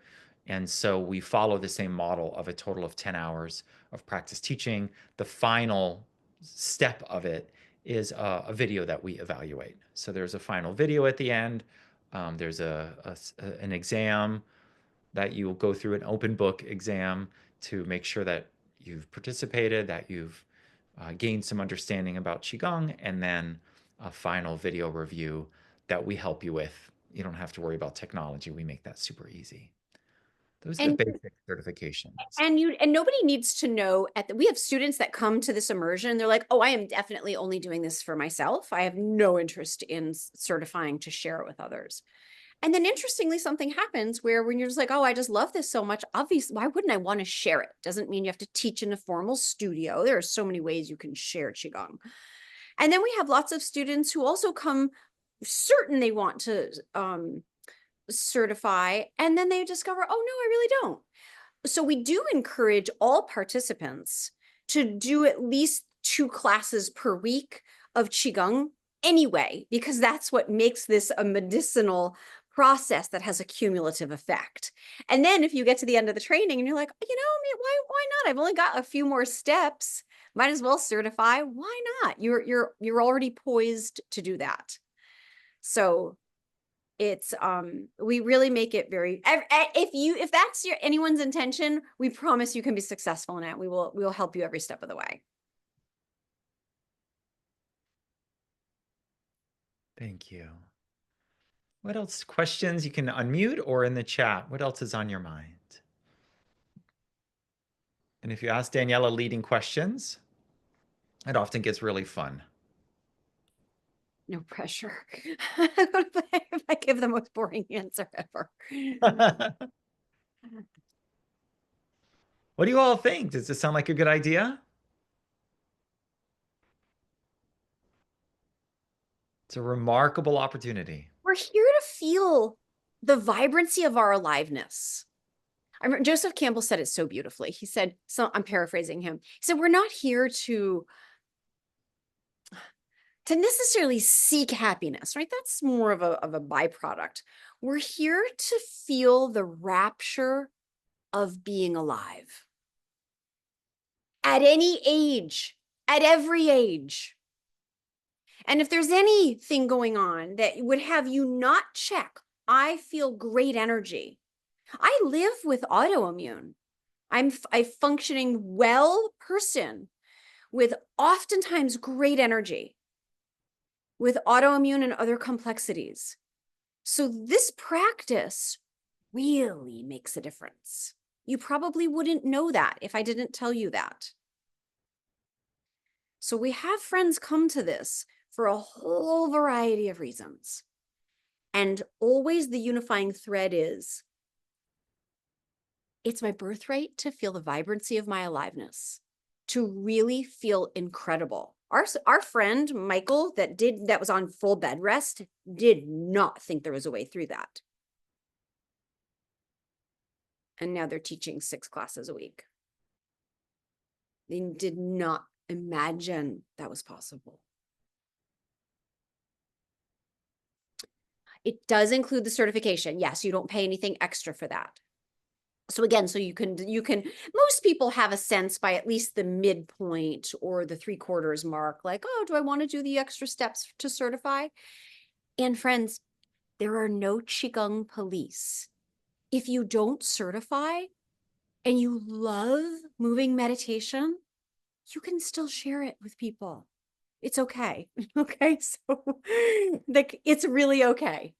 And so we follow the same model of a total of 10 hours of practice teaching. The final step of it is a video that we evaluate. So there's a final video at the end. There's an exam that you'll go through, an open book exam to make sure that you've participated, that you've gained some understanding about Qigong, and then a final video review that we help you with. You don't have to worry about technology. We make that super easy. Those are the And basic certifications. and nobody needs to know we have students that come to this immersion. They're like, oh, I am definitely only doing this for myself. I have no interest in certifying to share it with others. And then interestingly, something happens where when you're just like, oh, I just love this so much, obviously, why wouldn't I want to share it? Doesn't mean you have to teach in a formal studio. There are so many ways you can share Qigong. And then we have lots of students who also come certain they want to certify, and then they discover, oh, no, I really don't. So we do encourage all participants to do at least 2 classes per week of Qigong anyway, because that's what makes this a medicinal process that has a cumulative effect. And then if you get to the end of the training and you're like, why not? I've only got a few more steps. Might as well certify. Why not? You're already poised to do that. So it's we really make it very, if that's anyone's intention, we promise you can be successful in it. We will help you every step of the way. Thank you. What else? Questions? You can unmute or in the chat. What else is on your mind? And if you ask Daniela leading questions, it often gets really fun. No pressure. If I give the most boring answer ever. What do you all think? Does this sound like a good idea? It's a remarkable opportunity. We're here to feel the vibrancy of our aliveness. I remember Joseph Campbell said it so beautifully. He said, so I'm paraphrasing him. He said, we're not here to necessarily seek happiness, right? That's more of a byproduct. We're here to feel the rapture of being alive. At any age, at every age. And if there's anything going on that would have you not check, I feel great energy. I live with autoimmune. I'm a functioning well person with oftentimes great energy, with autoimmune and other complexities. So this practice really makes a difference. You probably wouldn't know that if I didn't tell you that. So we have friends come to this for a whole variety of reasons. And always the unifying thread is, it's my birthright to feel the vibrancy of my aliveness, to really feel incredible. Our friend Michael that was on full bed rest did not think there was a way through that. And now they're teaching 6 classes a week. They did not imagine that was possible. It does include the certification. Yes, you don't pay anything extra for that. So again, so you can, most people have a sense by at least the midpoint or the 3/4 mark, like, oh, do I want to do the extra steps to certify? And friends, there are no Qigong police. If you don't certify and you love moving meditation, you can still share it with people. It's okay. Okay. So like it's really okay.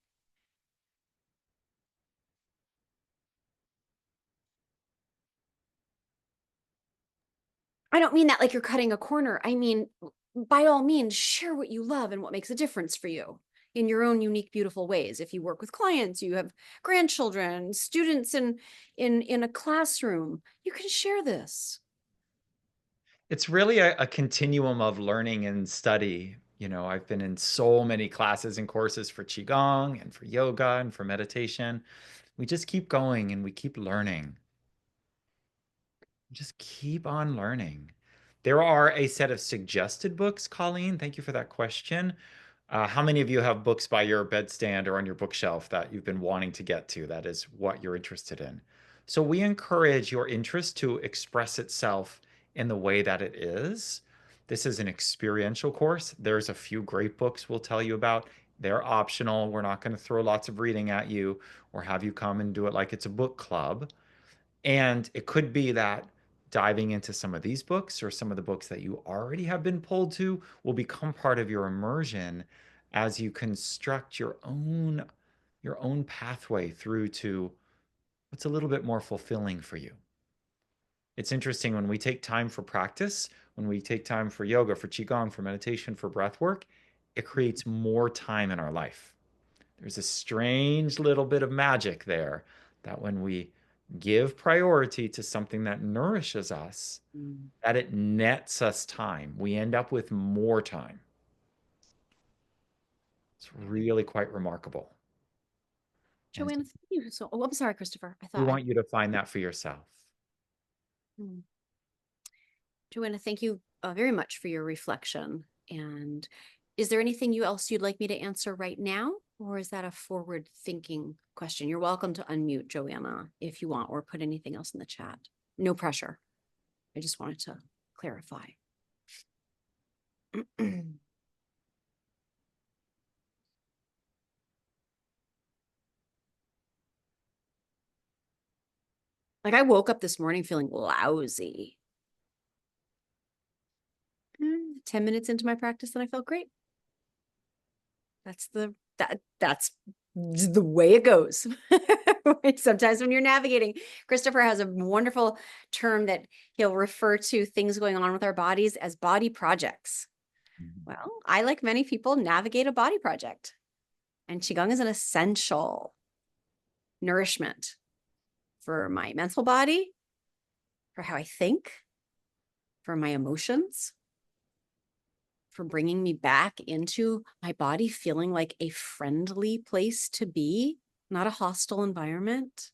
I don't mean that like you're cutting a corner. I mean, by all means, share what you love and what makes a difference for you in your own unique, beautiful ways. If you work with clients, you have grandchildren, students in a classroom, you can share this. It's really a continuum of learning and study. You know, I've been in so many classes and courses for Qigong and for yoga and for meditation. We just keep going and we keep learning. Just keep on learning. There are a set of suggested books, Colleen. Thank you for that question. How many of you have books by your bedstand or on your bookshelf that you've been wanting to get to? That is what you're interested in. So we encourage your interest to express itself in the way that it is. This is an experiential course. There's a few great books we'll tell you about. They're optional. We're not going to throw lots of reading at you or have you come and do it like it's a book club. And it could be that diving into some of these books or some of the books that you already have been pulled to will become part of your immersion as you construct your own pathway through to what's a little bit more fulfilling for you. It's interesting when we take time for practice, when we take time for yoga, for qigong, for meditation, for breath work, it creates more time in our life. There's a strange little bit of magic there that when we give priority to something that nourishes us, Mm. that it nets us time. We end up with more time. It's really quite remarkable. And so Joanna, thank you. So, oh, I'm sorry, Christopher. I we thought I, want you to find that for yourself. hmm. Joanna, thank you very much for your reflection. And is there anything else you'd like me to answer right now? Or is that a forward thinking question? You're welcome to unmute, Joanna, if you want, or put anything else in the chat. No pressure. I just wanted to clarify. Like I woke up this morning feeling lousy. 10 minutes into my practice and I felt great. That's the way it goes. Sometimes when you're navigating, Christopher has a wonderful term that he'll refer to things going on with our bodies as body projects. Well, I, like many people, navigate a body project, and Qigong is an essential nourishment for my mental body, for how I think, for my emotions, for bringing me back into my body feeling like a friendly place to be, not a hostile environment.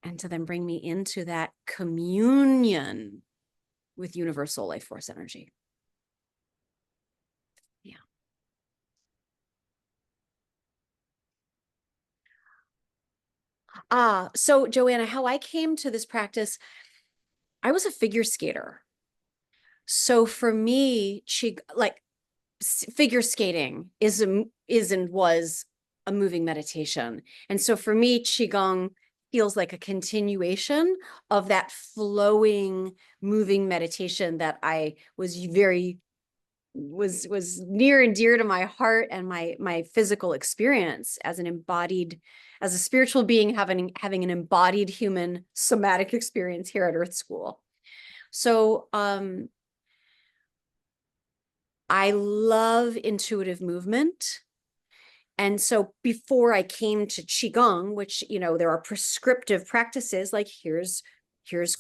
And to then bring me into that communion with universal life force energy. Yeah. So Joanna, how I came to this practice, I was a figure skater. So for me, figure skating is and was a moving meditation. And so for me, Qigong feels like a continuation of that flowing, moving meditation that I was near and dear to my heart and my physical experience as as a spiritual being having an embodied human somatic experience here at Earth School. So I love intuitive movement. And so before I came to Qigong, which, there are prescriptive practices, like here's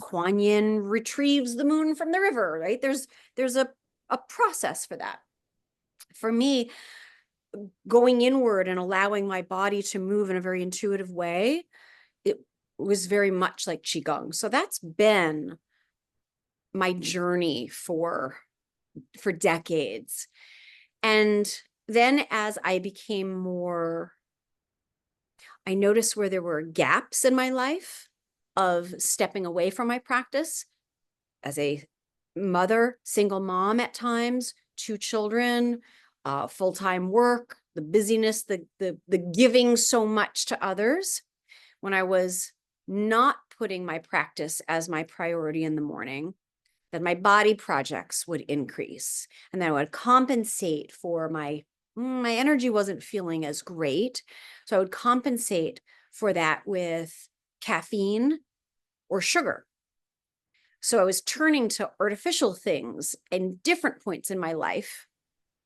Kuan Yin retrieves the moon from the river, right? There's a process for that. For me, going inward and allowing my body to move in a very intuitive way, it was very much like Qigong. So that's been my journey for decades. And then as I became more, I noticed where there were gaps in my life of stepping away from my practice as a mother, single mom at times, 2 children, full-time work, the busyness, the giving so much to others. When I was not putting my practice as my priority in the morning, then my body projects would increase, and then I would compensate for my energy wasn't feeling as great. So I would compensate for that with caffeine or sugar. So I was turning to artificial things in different points in my life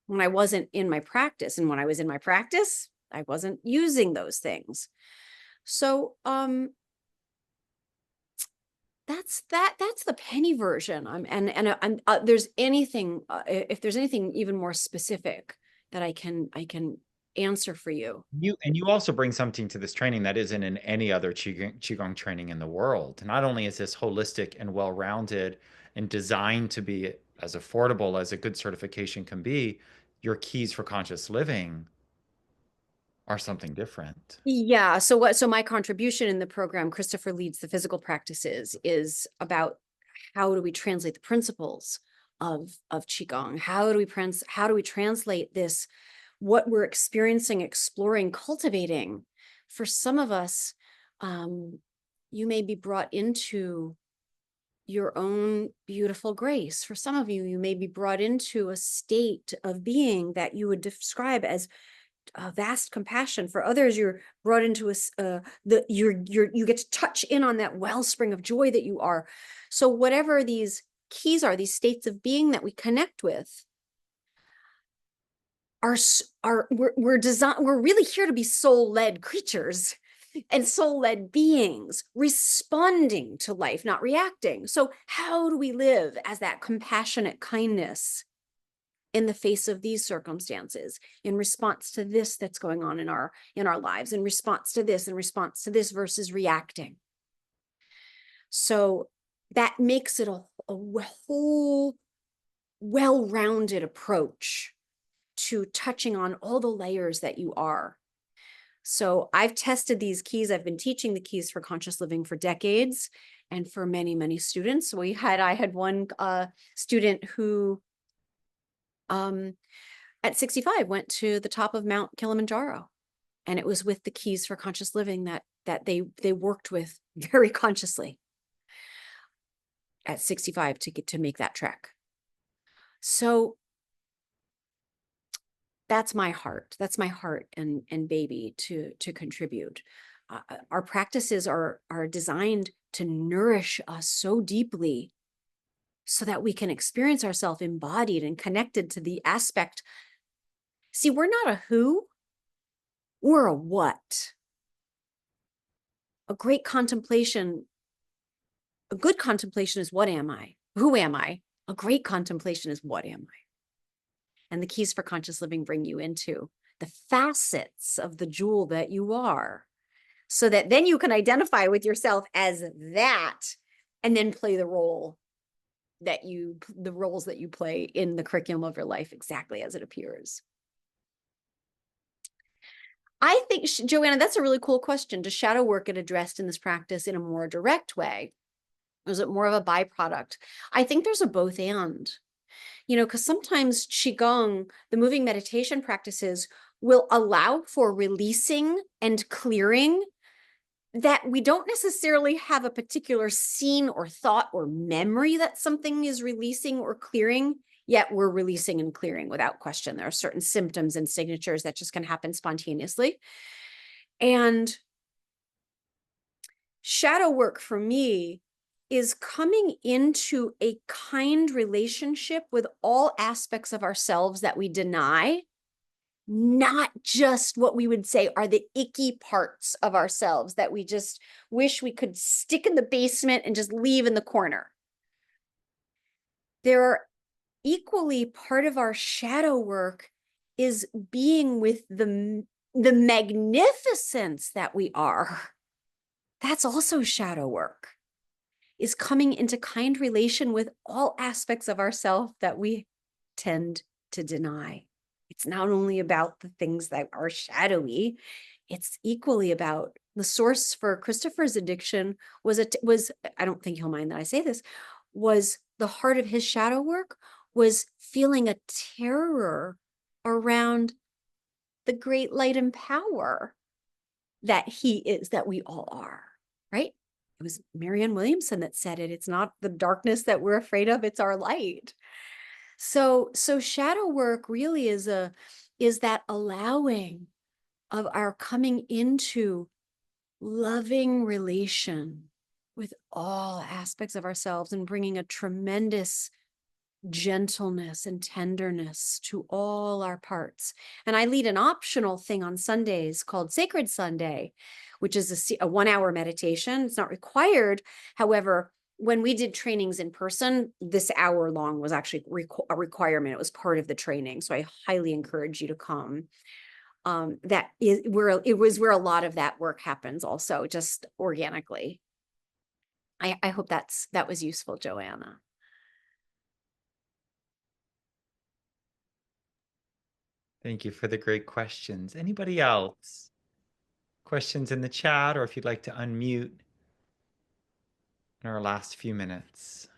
when I wasn't in my practice. And when I was in my practice, I wasn't using those things. So that's the penny version. There's anything if there's anything even more specific that I can answer for you. You also bring something to this training that isn't in any other Qigong training in the world. Not only is this holistic and well-rounded and designed to be as affordable as a good certification can be, your keys for conscious living are something different. Yeah. So my contribution in the program, Christopher leads the physical practices, is about how do we translate the principles of Qigong? How do we translate this, what we're experiencing, exploring, cultivating? For some of us, you may be brought into your own beautiful grace. For some of you, you may be brought into a state of being that you would describe as vast compassion. For others, you're brought into you get to touch in on that wellspring of joy that you are. So whatever these keys are, these states of being that we connect with, we're really here to be soul-led creatures and soul-led beings, responding to life, not reacting. So how do we live as that compassionate kindness in the face of these circumstances, in response to this that's going on in our lives, in response to this versus reacting? So that makes it a whole well-rounded approach to touching on all the layers that you are. So I've tested these keys. I've been teaching the keys for conscious living for decades, and for many, many students. I had one student who at 65 went to the top of Mount Kilimanjaro, and it was with the keys for conscious living that they worked with very consciously at 65 to make that trek. So that's my heart. That's my heart and baby to contribute. Our practices are designed to nourish us so deeply so that we can experience ourselves embodied and connected to the aspect. See, we're not a who, we're a what. A great contemplation, a good contemplation is what am I? Who am I? A great contemplation is what am I? And the keys for conscious living bring you into the facets of the jewel that you are, so that then you can identify with yourself as that, and then play the roles that you play in the curriculum of your life exactly as it appears. I think, Joanna, that's a really cool question. Does shadow work get addressed in this practice in a more direct way? Or is it more of a byproduct? I think there's a both and. Because sometimes Qigong, the moving meditation practices, will allow for releasing and clearing that we don't necessarily have a particular scene or thought or memory that something is releasing or clearing, yet we're releasing and clearing without question. There are certain symptoms and signatures that just can happen spontaneously. And shadow work for me is coming into a kind relationship with all aspects of ourselves that we deny, not just what we would say are the icky parts of ourselves that we just wish we could stick in the basement and just leave in the corner. There are equally part of our shadow work is being with the magnificence that we are. That's also shadow work. Is coming into kind relation with all aspects of ourself that we tend to deny. It's not only about the things that are shadowy, it's equally about the source for Christopher's addiction was, I don't think he'll mind that I say this, was the heart of his shadow work was feeling a terror around the great light and power that he is, that we all are, right? it was Marianne Williamson that said it. It's not the darkness that we're afraid of, it's our light. So shadow work really is that allowing of our coming into loving relation with all aspects of ourselves and bringing a tremendous gentleness and tenderness to all our parts. And I lead an optional thing on Sundays called Sacred Sunday, which is a 1 hour meditation. It's not required. However, when we did trainings in person, this hour long was actually a requirement. It was part of the training. So I highly encourage you to come. That is where it was where a lot of that work happens also, just organically. I hope that was useful, Joanna. Thank you for the great questions. Anybody else? Questions in the chat, or if you'd like to unmute in our last few minutes.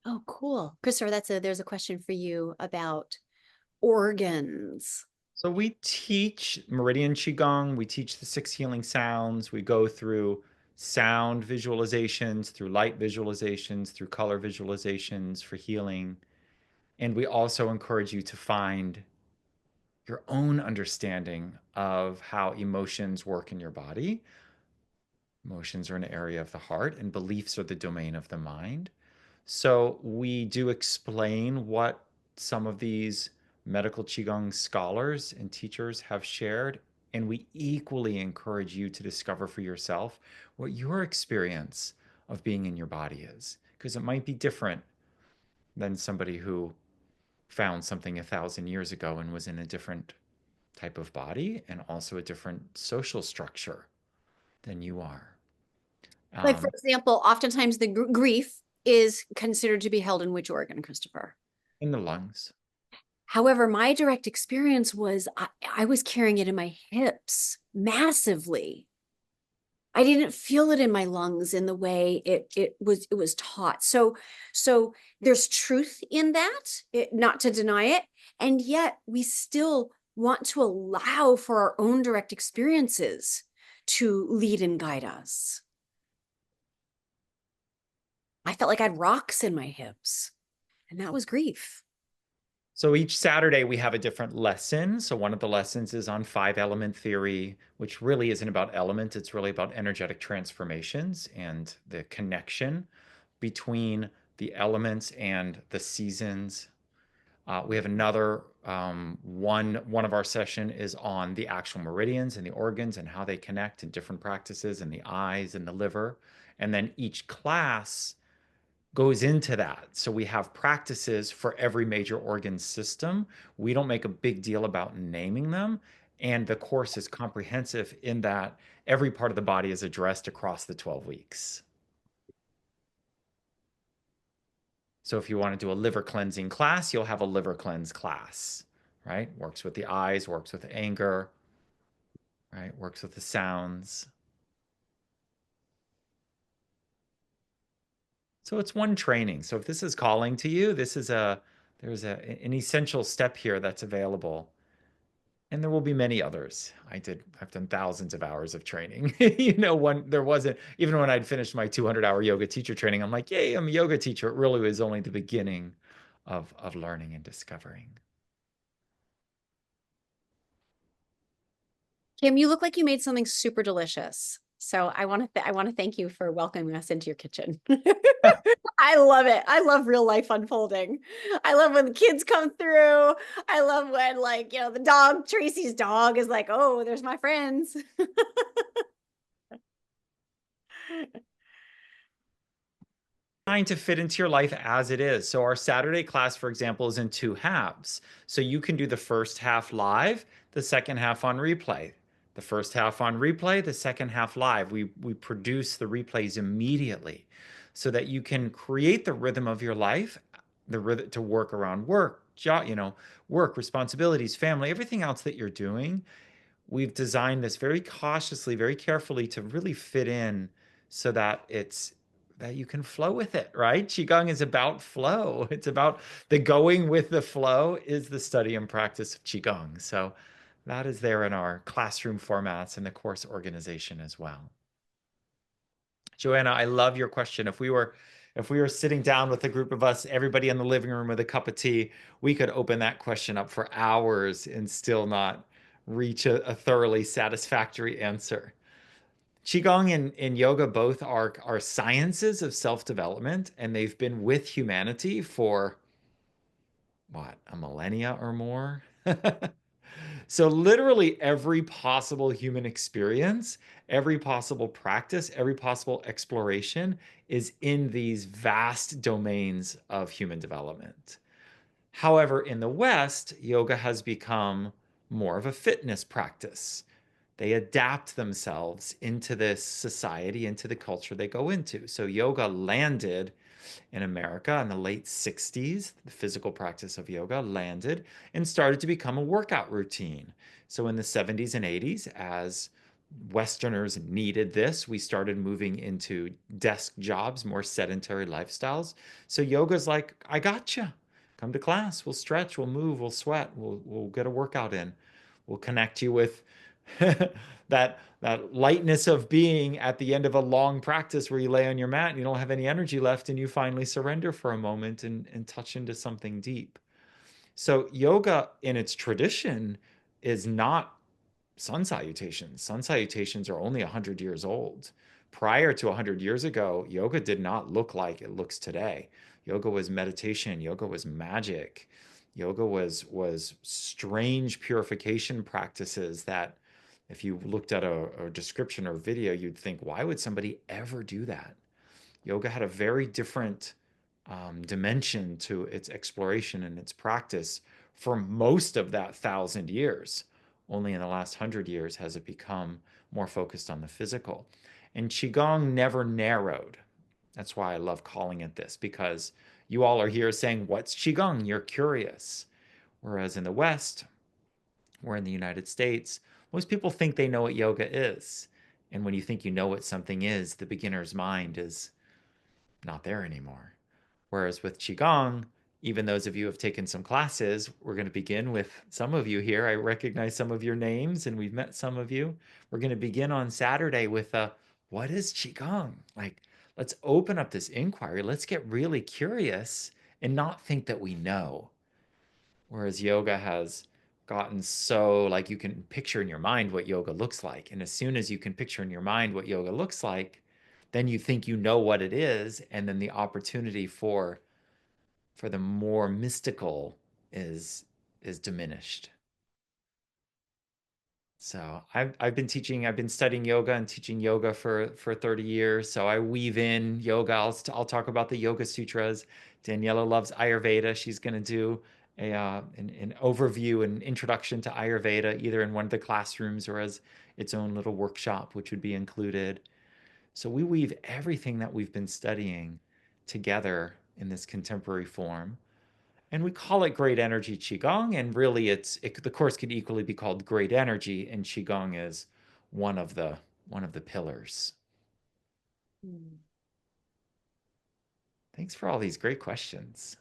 Oh, cool. Christopher, there's a question for you about organs. So we teach Meridian Qigong, we teach the 6 healing sounds, we go through sound visualizations, through light visualizations, through color visualizations for healing. And we also encourage you to find your own understanding of how emotions work in your body. Emotions are an area of the heart, and beliefs are the domain of the mind. So we do explain what some of these medical Qigong scholars and teachers have shared, and we equally encourage you to discover for yourself what your experience of being in your body is, because it might be different than somebody who found something 1,000 years ago and was in a different type of body and also a different social structure than you are. Like, for Um, example, oftentimes the grief is considered to be held in which organ, Christopher? in the lungs. However, my direct experience was I was carrying it in my hips massively. I didn't feel it in my lungs in the way it was taught. So there's truth in that, not to deny it, and yet we still want to allow for our own direct experiences to lead and guide us. I felt like I had rocks in my hips, and that was grief. So each Saturday we have a different lesson. So one of the lessons is on 5 element theory, which really isn't about elements. It's really about energetic transformations and the connection between the elements and the seasons. We have another one of our session is on the actual meridians and the organs and how they connect in different practices and the eyes and the liver. And then each class goes into that. So we have practices for every major organ system. We don't make a big deal about naming them. And the course is comprehensive in that every part of the body is addressed across the 12 weeks. So if you want to do a liver cleansing class, you'll have a liver cleanse class, right? Works with the eyes, works with anger, right? Works with the sounds. So it's one training. So if this is calling to you, there's an essential step here that's available. And there will be many others. I've done thousands of hours of training. When there wasn't, even when I'd finished my 200-hour yoga teacher training, I'm like, yay, I'm a yoga teacher. It really was only the beginning of learning and discovering. Kim, you look like you made something super delicious. So I want to thank you for welcoming us into your kitchen. I love it. I love real life unfolding. I love when the kids come through. I love when, like, the dog, Tracy's dog, is like, "Oh, there's my friends." Trying to fit into your life as it is. So our Saturday class, for example, is in 2 halves. So you can do the first half live, the second half on replay. The first half on replay, the second half live. We produce the replays immediately so that you can create the rhythm of your life, the rhythm to work around work, job, work, responsibilities, family, everything else that you're doing. We've designed this very cautiously, very carefully to really fit in so that you can flow with it, right? Qigong is about flow. It's about the going with the flow is the study and practice of Qigong. So That is there in our classroom formats and the course organization as well. Joanna, I love your question. If we were sitting down with a group of us, everybody in the living room with a cup of tea, we could open that question up for hours and still not reach a thoroughly satisfactory answer. Qigong and yoga both are sciences of self-development, and they've been with humanity for what, a millennia or more? So literally every possible human experience, every possible practice, every possible exploration is in these vast domains of human development. However, in the West, yoga has become more of a fitness practice. They adapt themselves into this society, into the culture they go into. So yoga landed in America in the late 60s. The physical practice of yoga landed and started to become a workout routine. So in the 70s and 80s, as Westerners needed this, we started moving into desk jobs, more sedentary lifestyles. So yoga's like, I gotcha. Come to class. We'll stretch, we'll move, we'll sweat, we'll get a workout in. We'll connect you with that lightness of being at the end of a long practice where you lay on your mat and you don't have any energy left and you finally surrender for a moment and touch into something deep. So yoga in its tradition is not sun salutations. Sun salutations are only 100 years old. Prior to 100 years ago, yoga did not look like it looks today. Yoga was meditation, yoga was magic. Yoga was strange purification practices that if you looked at a description or video, you'd think, why would somebody ever do that? Yoga had a very different dimension to its exploration and its practice for most of that 1,000 years. Only in the last 100 years has it become more focused on the physical. And Qigong never narrowed. That's why I love calling it this, because you all are here saying, what's Qigong? You're curious. Whereas in the West, or in the United States, most people think they know what yoga is. And when you think you know what something is, the beginner's mind is not there anymore. Whereas with Qigong, even those of you who have taken some classes, we're going to begin with some of you here. I recognize some of your names and we've met some of you. We're going to begin on Saturday with what is Qigong? Like, let's open up this inquiry. Let's get really curious and not think that we know. Whereas yoga has gotten so like you can picture in your mind what yoga looks like. And as soon as you can picture in your mind what yoga looks like, then you think you know what it is. And then the opportunity for the more mystical is diminished. So I've been studying yoga and teaching yoga for 30 years. So I weave in yoga. I'll talk about the Yoga Sutras. Daniela loves Ayurveda. She's going to do an overview and introduction to Ayurveda, either in one of the classrooms or as its own little workshop, which would be included. So we weave everything that we've been studying together in this contemporary form. And we call it Great Energy Qigong, and really the course could equally be called Great Energy, and Qigong is one of the pillars. Mm. Thanks for all these great questions.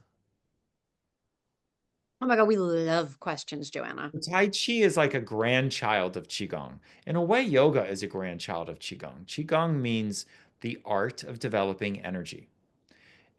Oh my God, we love questions, Joanna. Tai Chi is like a grandchild of Qigong. In a way, yoga is a grandchild of Qigong. Qigong means the art of developing energy.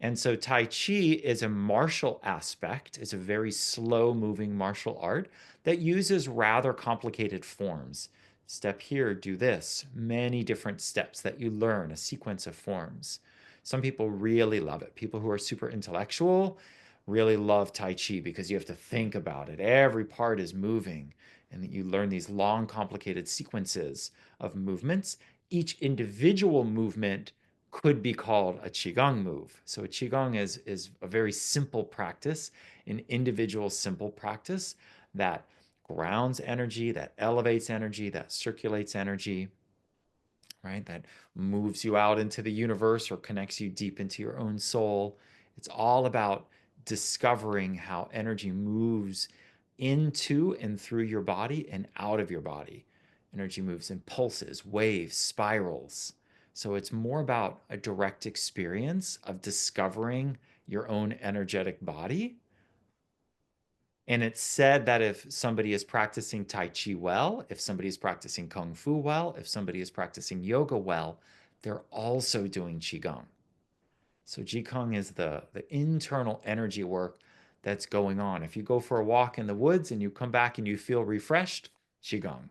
And so Tai Chi is a martial aspect, it's a very slow moving martial art that uses rather complicated forms. Step here, do this, many different steps that you learn, a sequence of forms. Some people really love it. People who are super intellectual really love Tai Chi because you have to think about it. Every part is moving, and you learn these long, complicated sequences of movements. Each individual movement could be called a qigong move. So a qigong is a very simple practice, an individual simple practice that grounds energy, that elevates energy, that circulates energy, right? That moves you out into the universe or connects you deep into your own soul. It's all about discovering how energy moves into and through your body and out of your body. Energy moves in pulses, waves, spirals. So it's more about a direct experience of discovering your own energetic body And it's said that if somebody is practicing Tai Chi well, if somebody is practicing Kung Fu well, if somebody is practicing yoga well, they're also doing Qigong. So Qigong is the internal energy work that's going on. If you go for a walk in the woods and you come back and you feel refreshed, Qigong.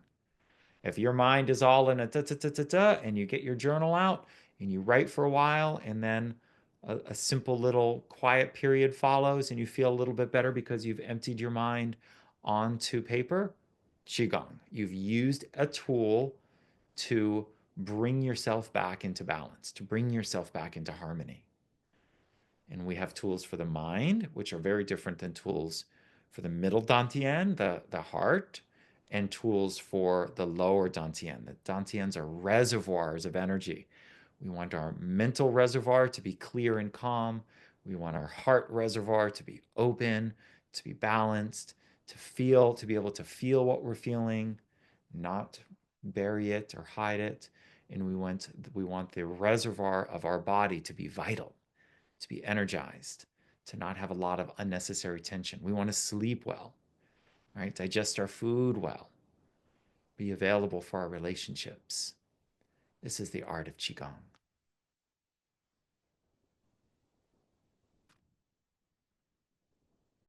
If your mind is all in a da da da da da and you get your journal out and you write for a while and then a simple little quiet period follows and you feel a little bit better because you've emptied your mind onto paper, Qigong. You've used a tool to bring yourself back into balance, to bring yourself back into harmony. And we have tools for the mind, which are very different than tools for the middle dantian, the heart, and tools for the lower dantian. The dantians are reservoirs of energy. We want our mental reservoir to be clear and calm. We want our heart reservoir to be open, to be balanced, to feel, to be able to feel what we're feeling, not bury it or hide it. And we want the reservoir of our body to be vital, to be energized, to not have a lot of unnecessary tension. We want to sleep well, right? Digest our food well, be available for our relationships. This is the art of Qigong.